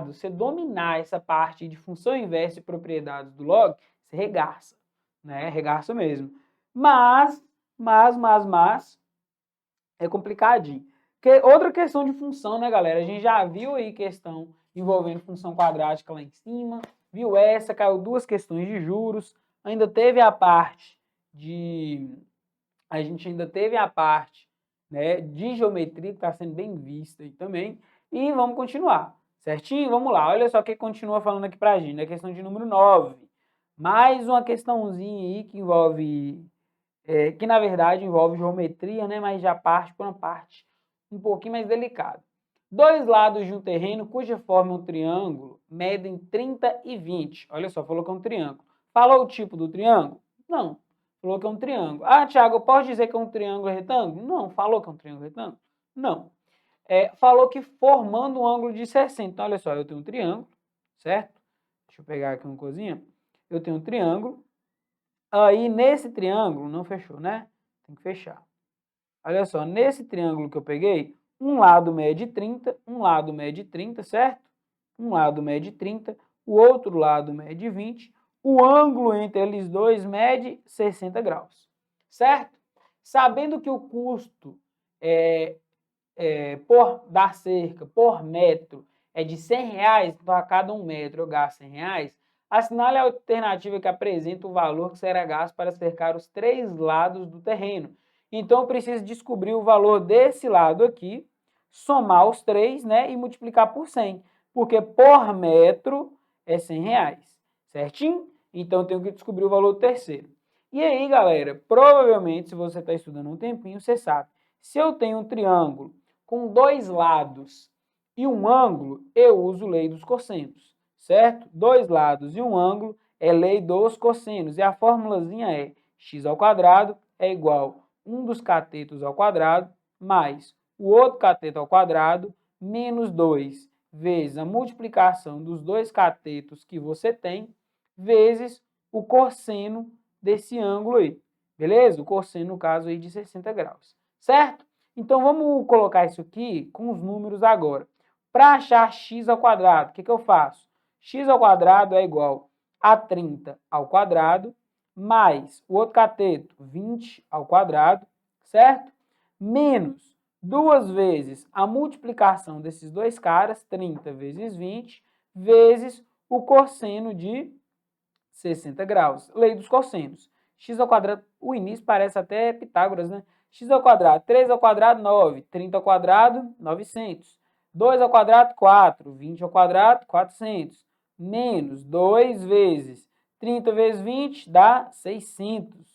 você dominar essa parte de função inversa e propriedades do log, você regaça, né? Regaça mesmo. Mas, é complicadinho. Outra questão de função, né, galera? A gente já viu aí questão envolvendo função quadrática lá em cima, viu essa, caiu duas questões de juros, ainda teve a parte né, de geometria que está sendo bem vista aí também. E vamos continuar, certinho? Vamos lá, olha só o que continua falando aqui pra gente, a questão de número 9. Mais uma questãozinha aí que envolve, que na verdade envolve geometria, né, mas já parte por uma parte um pouquinho mais delicada. Dois lados de um terreno cuja forma é um triângulo medem 30 e 20. Olha só, falou que é um triângulo. Falou o tipo do triângulo? Não. Falou que é um triângulo. Ah, Thiago, eu posso dizer que é um triângulo retângulo? Não. Falou que é um triângulo retângulo? Não. Falou que formando um ângulo de 60. Então, olha só, eu tenho um triângulo, certo? Deixa eu pegar aqui uma coisinha. Eu tenho um triângulo. Aí, nesse triângulo, não fechou, né? Tem que fechar. Olha só, nesse triângulo que eu peguei, um lado mede 30, um lado mede 30, certo? Um lado mede 30, o outro lado mede 20, o ângulo entre eles dois mede 60 graus, certo? Sabendo que o custo da cerca por metro é de R$100, então a cada 1 metro eu gasto R$100, assinale a alternativa que apresenta o valor que será gasto para cercar os 3 lados do terreno. Então eu preciso descobrir o valor desse lado aqui, somar os 3, né, e multiplicar por 100, porque por metro é R$100, certinho? Então eu tenho que descobrir o valor do terceiro. E aí, galera, provavelmente, se você está estudando um tempinho, você sabe, se eu tenho um triângulo com 2 lados e um ângulo, eu uso lei dos cossenos, certo? 2 lados e um ângulo é lei dos cossenos, e a formulazinha é x ao quadrado é igual a 1 dos catetos ao quadrado mais o outro cateto ao quadrado menos 2 vezes a multiplicação dos 2 catetos que você tem vezes o cosseno desse ângulo aí, beleza? O cosseno, no caso aí, de 60 graus, certo? Então, vamos colocar isso aqui com os números agora. Para achar x ao quadrado, o que eu faço? X ao quadrado é igual a 30 ao quadrado, mais o outro cateto, 20 ao quadrado, certo? Menos 2 vezes a multiplicação desses dois caras, 30 vezes 20, vezes o cosseno de 60 graus. Lei dos cossenos. X ao quadrado, o início parece até Pitágoras, né? X ao quadrado, 3 ao quadrado, 9. 30 ao quadrado, 900. 2 ao quadrado, 4. 20 ao quadrado, 400. Menos 2 vezes 30 vezes 20 dá 600.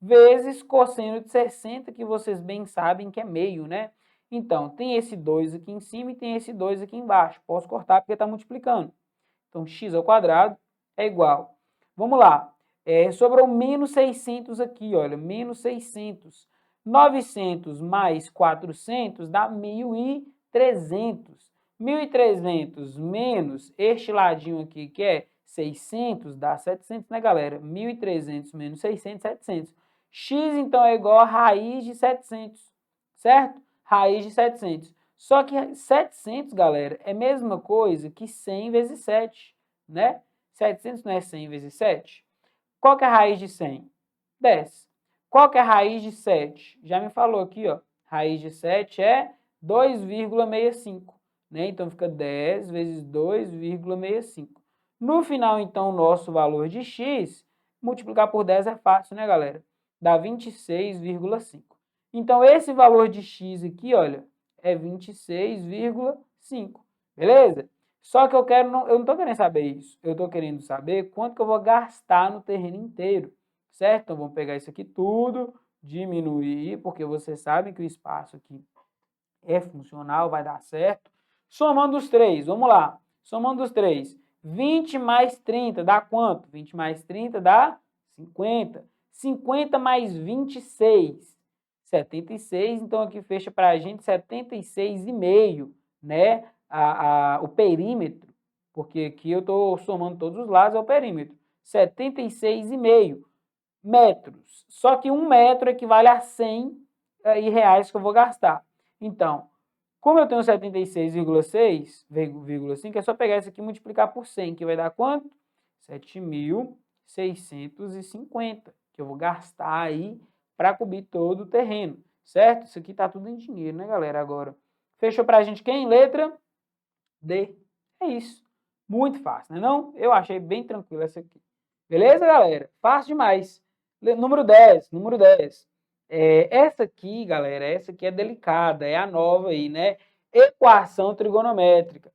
vezes cosseno de 60, que vocês bem sabem que é meio, né? Então, tem esse 2 aqui em cima e tem esse 2 aqui embaixo. Posso cortar porque está multiplicando. Então, x ao quadrado é igual. Vamos lá. Sobrou menos 600 aqui, olha, menos 600. 900 mais 400 dá 1.300. 1.300 menos este ladinho aqui, que é 600, dá 700, né, galera? 1.300 menos 600, 700. X, então, é igual a raiz de 700, certo? Raiz de 700. Só que 700, galera, é a mesma coisa que 100 vezes 7, né? 700 não é 100 vezes 7? Qual que é a raiz de 100? 10. Qual que é a raiz de 7? Já me falou aqui, ó. Raiz de 7 é 2,65, né? Então, fica 10 vezes 2,65. No final, então, o nosso valor de x, multiplicar por 10 é fácil, né, galera? Dá 26,5. Então, esse valor de x aqui, olha, é 26,5, beleza? Só que eu não estou querendo saber isso. Eu estou querendo saber quanto que eu vou gastar no terreno inteiro, certo? Então, vamos pegar isso aqui tudo, diminuir, porque vocês sabem que o espaço aqui é funcional, vai dar certo. Somando os três, vamos lá. Somando os três, 20 mais 30 dá quanto? 20 mais 30 dá 50. 50 mais 26, 76. Então, aqui fecha para a gente 76,5, né? O perímetro, porque aqui eu estou somando todos os lados, é o perímetro. 76,5 metros. Só que 1 metro equivale a 100 reais que eu vou gastar. Então, como eu tenho 76,6,5, é só pegar isso aqui e multiplicar por 100, que vai dar quanto? 7.650, que eu vou gastar aí para cobrir todo o terreno, certo? Isso aqui tá tudo em dinheiro, né, galera? Agora, fechou pra gente quem? Letra D. É isso. Muito fácil, né não? Eu achei bem tranquilo essa aqui. Beleza, galera? Fácil demais. Número 10, número 10. Essa aqui, galera, essa aqui é delicada, é a nova aí, né? Equação trigonométrica.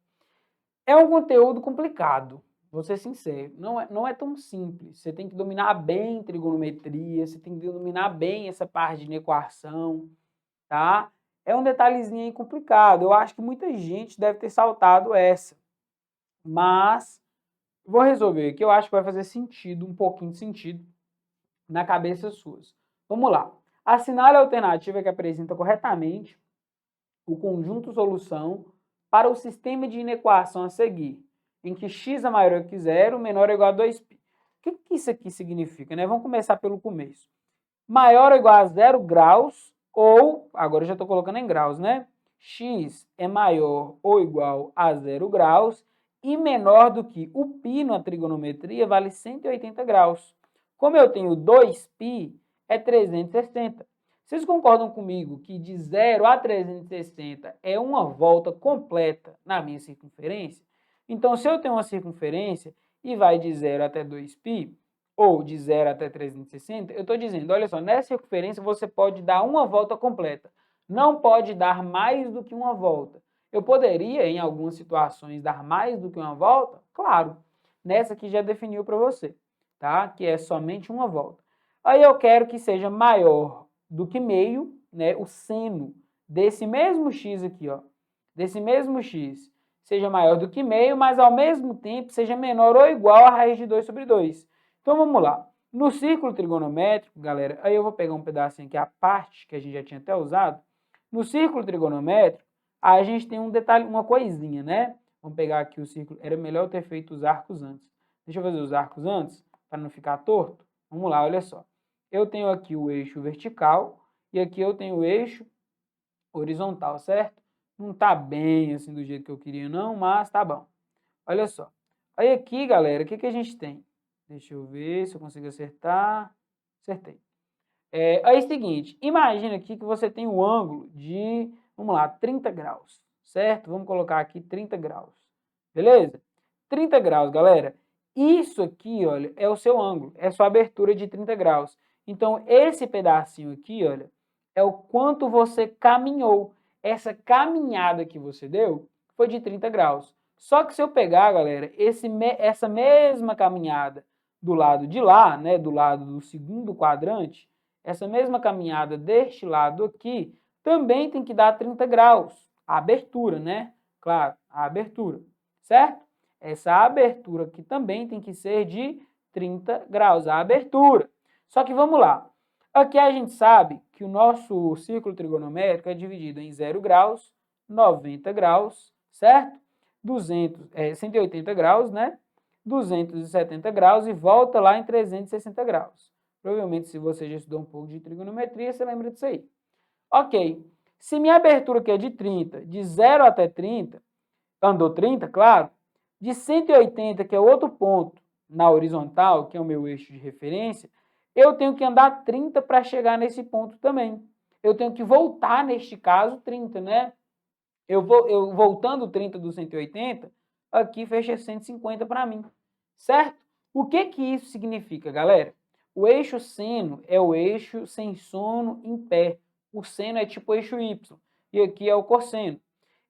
É um conteúdo complicado, vou ser sincero. Não é tão simples. Você tem que dominar bem trigonometria, você tem que dominar bem essa parte de equação, tá? É um detalhezinho aí complicado. Eu acho que muita gente deve ter saltado essa. Mas vou resolver, que eu acho que vai fazer sentido, um pouquinho de sentido na cabeça suas. Vamos lá. Assinale a alternativa que apresenta corretamente o conjunto solução para o sistema de inequação a seguir, em que x é maior que zero, menor ou igual a 2π. O que isso aqui significa, né? Vamos começar pelo começo. Maior ou igual a 0 graus, ou, agora eu já estou colocando em graus, né? X é maior ou igual a 0 graus e menor do que o π na trigonometria vale 180 graus. Como eu tenho 2π, é 360. Vocês concordam comigo que de 0 a 360 é uma volta completa na minha circunferência? Então, se eu tenho uma circunferência e vai de 0 até 2π, ou de 0 até 360, eu estou dizendo, olha só, nessa circunferência você pode dar uma volta completa. Não pode dar mais do que uma volta. Eu poderia, em algumas situações, dar mais do que uma volta? Claro. Nessa aqui já definiu para você, tá? Que é somente uma volta. Aí eu quero que seja maior do que meio, né? O seno desse mesmo x aqui, ó, desse mesmo x, seja maior do que meio, mas ao mesmo tempo seja menor ou igual a raiz de 2 sobre 2. Então vamos lá. No círculo trigonométrico, galera, aí eu vou pegar um pedacinho aqui, a parte que a gente já tinha até usado. No círculo trigonométrico, a gente tem um detalhe, uma coisinha, né? Vamos pegar aqui o círculo. Era melhor eu ter feito os arcos antes. Deixa eu fazer os arcos antes, para não ficar torto. Vamos lá, olha só. Eu tenho aqui o eixo vertical e aqui eu tenho o eixo horizontal, certo? Não tá bem assim do jeito que eu queria não, mas tá bom. Olha só. Aí aqui, galera, o que a gente tem? Deixa eu ver se eu consigo acertar. Acertei. Aí é o seguinte, imagina aqui que você tem um ângulo de, vamos lá, 30 graus, certo? Vamos colocar aqui 30 graus, beleza? 30 graus, galera. Isso aqui, olha, é o seu ângulo, é a sua abertura de 30 graus. Então, esse pedacinho aqui, olha, é o quanto você caminhou. Essa caminhada que você deu foi de 30 graus. Só que se eu pegar, galera, essa mesma caminhada do lado de lá, né, do lado do segundo quadrante, essa mesma caminhada deste lado aqui também tem que dar 30 graus. A abertura, né? Claro, a abertura, certo? Essa abertura aqui também tem que ser de 30 graus, a abertura. Só que vamos lá. Aqui a gente sabe que o nosso círculo trigonométrico é dividido em 0 graus, 90 graus, certo? 180 graus, né? 270 graus e volta lá em 360 graus. Provavelmente, se você já estudou um pouco de trigonometria, você lembra disso aí. Ok. Se minha abertura aqui é de 30, de 0 até 30, andou 30, claro, de 180, que é outro ponto na horizontal, que é o meu eixo de referência, eu tenho que andar 30 para chegar nesse ponto também. Eu tenho que voltar, neste caso, 30, né? Eu voltando 30 do 180, aqui fecha 150 para mim, certo? O que que isso significa, galera? O eixo seno é o eixo sem sono em pé. O seno é tipo o eixo Y. E aqui é o cosseno.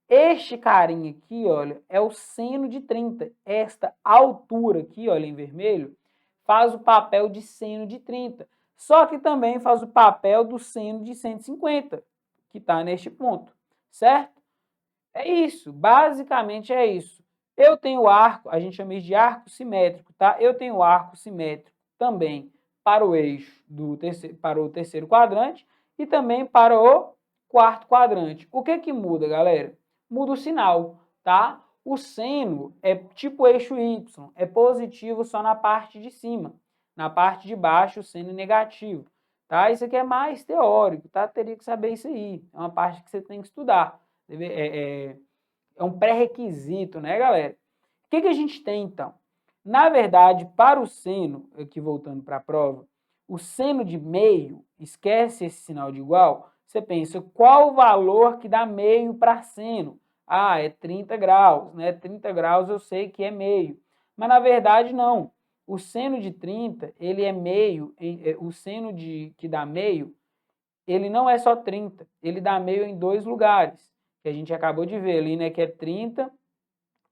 Este carinha aqui, olha, é o seno de 30. Esta altura aqui, olha, em vermelho, faz o papel de seno de 30. Só que também faz o papel do seno de 150, que está neste ponto, certo? É isso, basicamente é isso. Eu tenho arco, a gente chama isso de arco simétrico, tá? Eu tenho arco simétrico também para o eixo para o terceiro quadrante e também para o quarto quadrante. O que que muda, galera? Muda o sinal, tá? O seno é tipo eixo Y, é positivo só na parte de cima. Na parte de baixo, o seno é negativo, tá? Isso aqui é mais teórico, tá? Teria que saber isso aí. É uma parte que você tem que estudar. É um pré-requisito, né, galera? O que que a gente tem, então? Na verdade, para o seno, aqui voltando para a prova, o seno de meio, esquece esse sinal de igual, você pensa, qual o valor que dá meio para seno? Ah, é 30 graus, né? 30 graus eu sei que é meio. Mas, na verdade, não. O seno de 30, ele é meio, o seno que dá meio, ele não é só 30, ele dá meio em dois lugares, que a gente acabou de ver ali, né, que é 30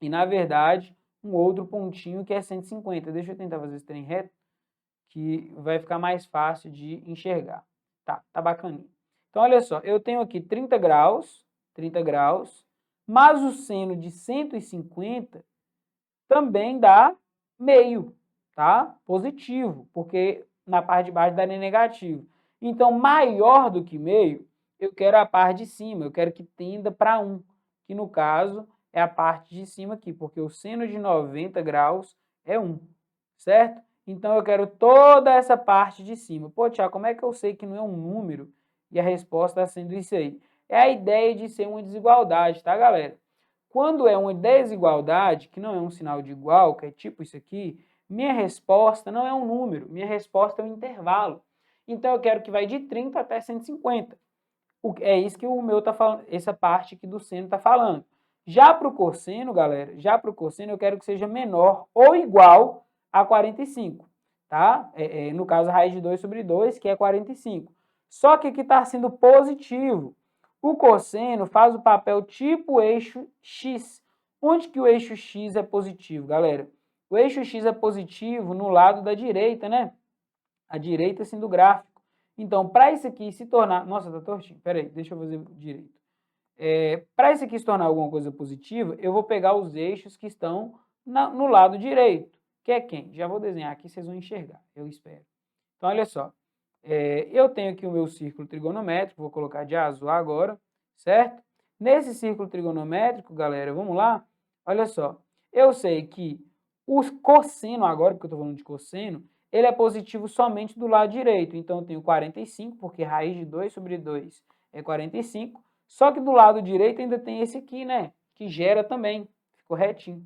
e, na verdade, um outro pontinho que é 150. Deixa eu tentar fazer esse trem reto, que vai ficar mais fácil de enxergar. Tá bacaninho. Então, olha só, eu tenho aqui 30 graus, mas o seno de 150 também dá meio, tá? Positivo, porque na parte de baixo daria negativo. Então, maior do que meio, eu quero a parte de cima, eu quero que tenda para 1, que no caso é a parte de cima aqui, porque o seno de 90 graus é 1, certo? Então, eu quero toda essa parte de cima. Pô, Tiago, como é que eu sei que não é um número e a resposta está sendo isso aí? É a ideia de ser uma desigualdade, tá, galera? Quando é uma desigualdade, que não é um sinal de igual, que é tipo isso aqui, minha resposta não é um número, minha resposta é um intervalo. Então, eu quero que vai de 30 até 150. É isso que o meu tá falando, essa parte aqui do seno está falando. Já para o cosseno, galera, eu quero que seja menor ou igual a 45, tá? No caso, a raiz de 2 sobre 2, que é 45. Só que aqui está sendo positivo. O cosseno faz o papel tipo eixo X. Onde que o eixo X é positivo, galera? O eixo X é positivo no lado da direita, né? A direita, assim, do gráfico. Então, para isso aqui se tornar... Nossa, tá tortinho. Pera aí, deixa eu fazer direito. Para isso aqui se tornar alguma coisa positiva, eu vou pegar os eixos que estão no lado direito. Que é quem? Já vou desenhar aqui, vocês vão enxergar, eu espero. Então, olha só. Eu tenho aqui o meu círculo trigonométrico, vou colocar de azul agora, certo? Nesse círculo trigonométrico, galera, vamos lá? Olha só. Eu sei que o cosseno agora, porque eu estou falando de cosseno, ele é positivo somente do lado direito. Então, eu tenho 45, porque raiz de 2 sobre 2 é 45. Só que do lado direito ainda tem esse aqui, né? Que gera também. Ficou retinho.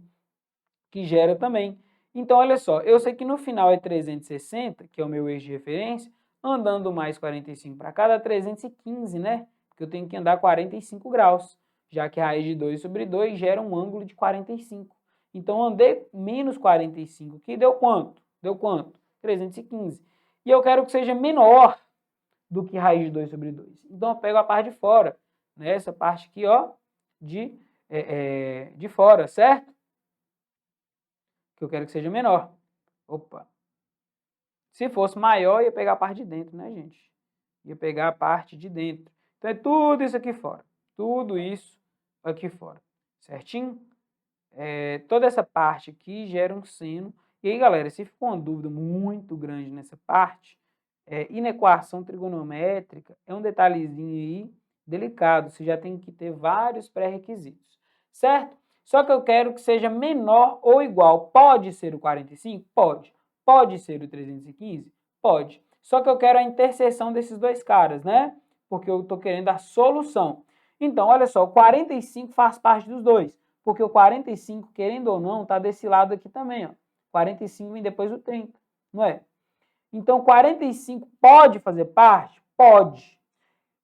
Que gera também. Então, olha só. Eu sei que no final é 360, que é o meu eixo de referência. Andando mais 45 para cá dá 315, né? Porque eu tenho que andar 45 graus. Já que a raiz de 2 sobre 2 gera um ângulo de 45. Então, andei menos 45 aqui, deu quanto? Deu quanto? 315. E eu quero que seja menor do que raiz de 2 sobre 2. Então, eu pego a parte de fora, né? Essa parte aqui, ó, de fora, certo? Que eu quero que seja menor. Opa. Se fosse maior, ia pegar a parte de dentro, né, gente? Ia pegar a parte de dentro. Então é tudo isso aqui fora. Tudo isso aqui fora. Certinho? Toda essa parte aqui gera um seno. E aí, galera, se ficou uma dúvida muito grande nessa parte, e na equação trigonométrica, é um detalhezinho aí delicado. Você já tem que ter vários pré-requisitos. Certo? Só que eu quero que seja menor ou igual. Pode ser o 45? Pode. Pode ser o 315? Pode. Só que eu quero a interseção desses dois caras, né? Porque eu estou querendo a solução. Então, olha só, o 45 faz parte dos dois. Porque o 45, querendo ou não, está desse lado aqui também, ó. 45 vem depois do 30, não é? Então, 45 pode fazer parte? Pode.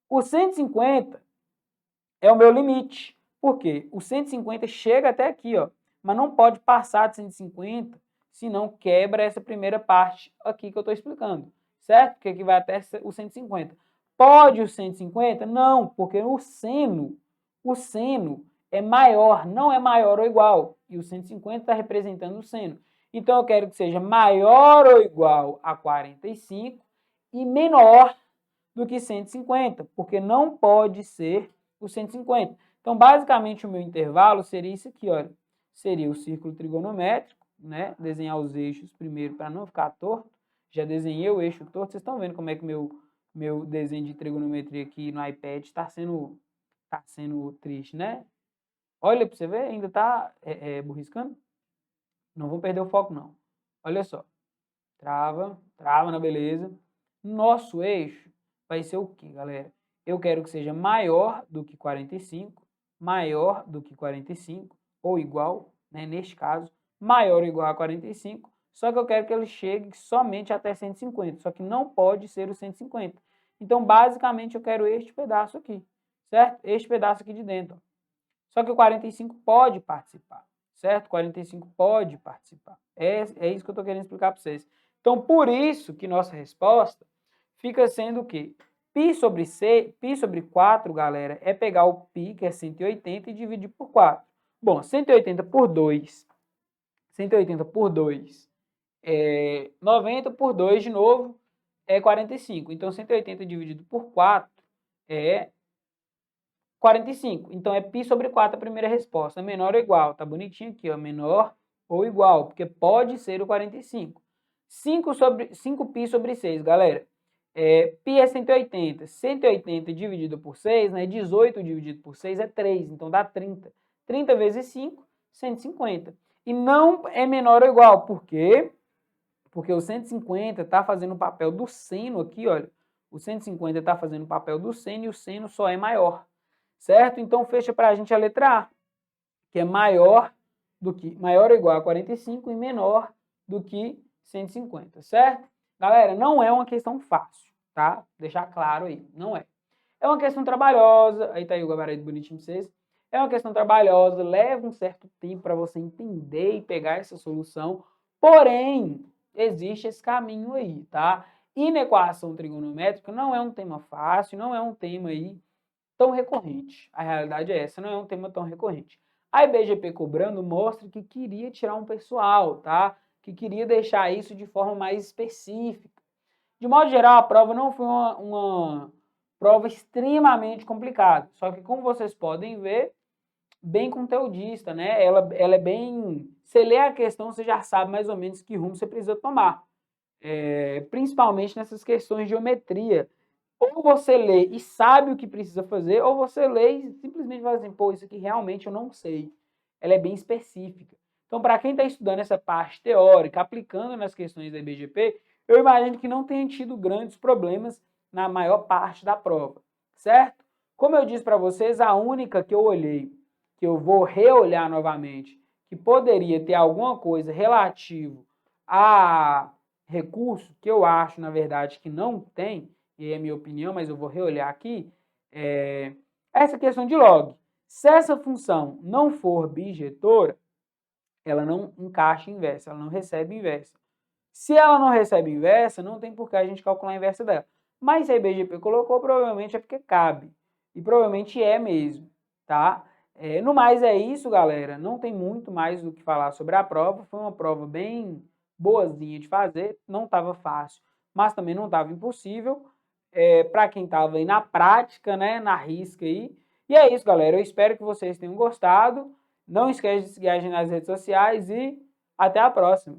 O 150 é o meu limite. Por quê? O 150 chega até aqui, ó, mas não pode passar de 150, senão quebra essa primeira parte aqui que eu estou explicando, certo? Porque aqui vai até o 150. Pode o 150? Não, porque o seno é maior, não é maior ou igual, e o 150 está representando o seno. Então, eu quero que seja maior ou igual a 45 e menor do que 150, porque não pode ser o 150. Então, basicamente, o meu intervalo seria isso aqui, olha. Seria o círculo trigonométrico, né? Desenhar os eixos primeiro para não ficar torto. Já desenhei o eixo torto. Vocês estão vendo como é que meu desenho de trigonometria aqui no iPad está sendo triste, né? Olha para você ver, ainda está burriscando. Não vou perder o foco, não. Olha só. Trava na beleza. Nosso eixo vai ser o quê, galera? Eu quero que seja maior do que 45, maior do que 45, ou igual, né? Neste caso, maior ou igual a 45, só que eu quero que ele chegue somente até 150, só que não pode ser o 150. Então, basicamente, eu quero este pedaço aqui, certo? Este pedaço aqui de dentro, ó. Só que o 45 pode participar, certo? 45 pode participar. É isso que eu estou querendo explicar para vocês. Então, por isso que nossa resposta fica sendo o quê? Π sobre 4, galera, é pegar o π, que é 180, e dividir por 4. Bom, 180 por 2, 90 por 2 de novo, é 45. Então, 180 dividido por 4 é 45. Então, é π sobre 4 a primeira resposta. Menor ou igual. Tá bonitinho aqui, ó. Menor ou igual, porque pode ser o 45. 5π sobre 6, galera. Π é 180. 180 dividido por 6, né? 18 dividido por 6 é 3, então dá 30. 30 vezes 5, 150. E não é menor ou igual, por quê? Porque o 150 está fazendo o papel do seno aqui, olha. O 150 está fazendo o papel do seno e o seno só é maior. Certo? Então, fecha para a gente a letra A, que é maior ou igual a 45 e menor do que 150, certo? Galera, não é uma questão fácil, tá? Deixar claro aí, não é. É uma questão trabalhosa, aí tá aí o gabarito bonitinho pra vocês. É uma questão trabalhosa, leva um certo tempo para você entender e pegar essa solução, porém, existe esse caminho aí, tá? Inequação trigonométrica não é um tema fácil, não é um tema aí tão recorrente. A realidade é essa, não é um tema tão recorrente. A IBGP cobrando mostra que queria tirar um pessoal, tá? Que queria deixar isso de forma mais específica. De modo geral, a prova não foi uma prova extremamente complicada. Só que, como vocês podem ver, bem conteudista, né? Ela é bem... Você lê a questão, você já sabe mais ou menos que rumo você precisa tomar. Principalmente nessas questões de geometria. Ou você lê e sabe o que precisa fazer, ou você lê e simplesmente fala assim, pô, isso aqui realmente eu não sei. Ela é bem específica. Então, para quem está estudando essa parte teórica, aplicando nas questões da IBGP, eu imagino que não tenha tido grandes problemas na maior parte da prova, certo? Como eu disse para vocês, a única que eu olhei, que eu vou reolhar novamente, que poderia ter alguma coisa relativo a recurso, que eu acho, na verdade, que não tem, e é a minha opinião, mas eu vou reolhar aqui, essa questão de log. Se essa função não for bijetora, ela não encaixa inversa, ela não recebe inversa. Se ela não recebe inversa, não tem por que a gente calcular a inversa dela. Mas se a IBGP colocou, provavelmente é porque cabe. E provavelmente é mesmo, tá? No mais é isso, galera. Não tem muito mais do que falar sobre a prova. Foi uma prova bem boazinha de fazer. Não estava fácil, mas também não estava impossível. para quem estava aí na prática, né, na risca aí. E é isso, galera. Eu espero que vocês tenham gostado. Não esquece de seguir a gente nas redes sociais e até a próxima.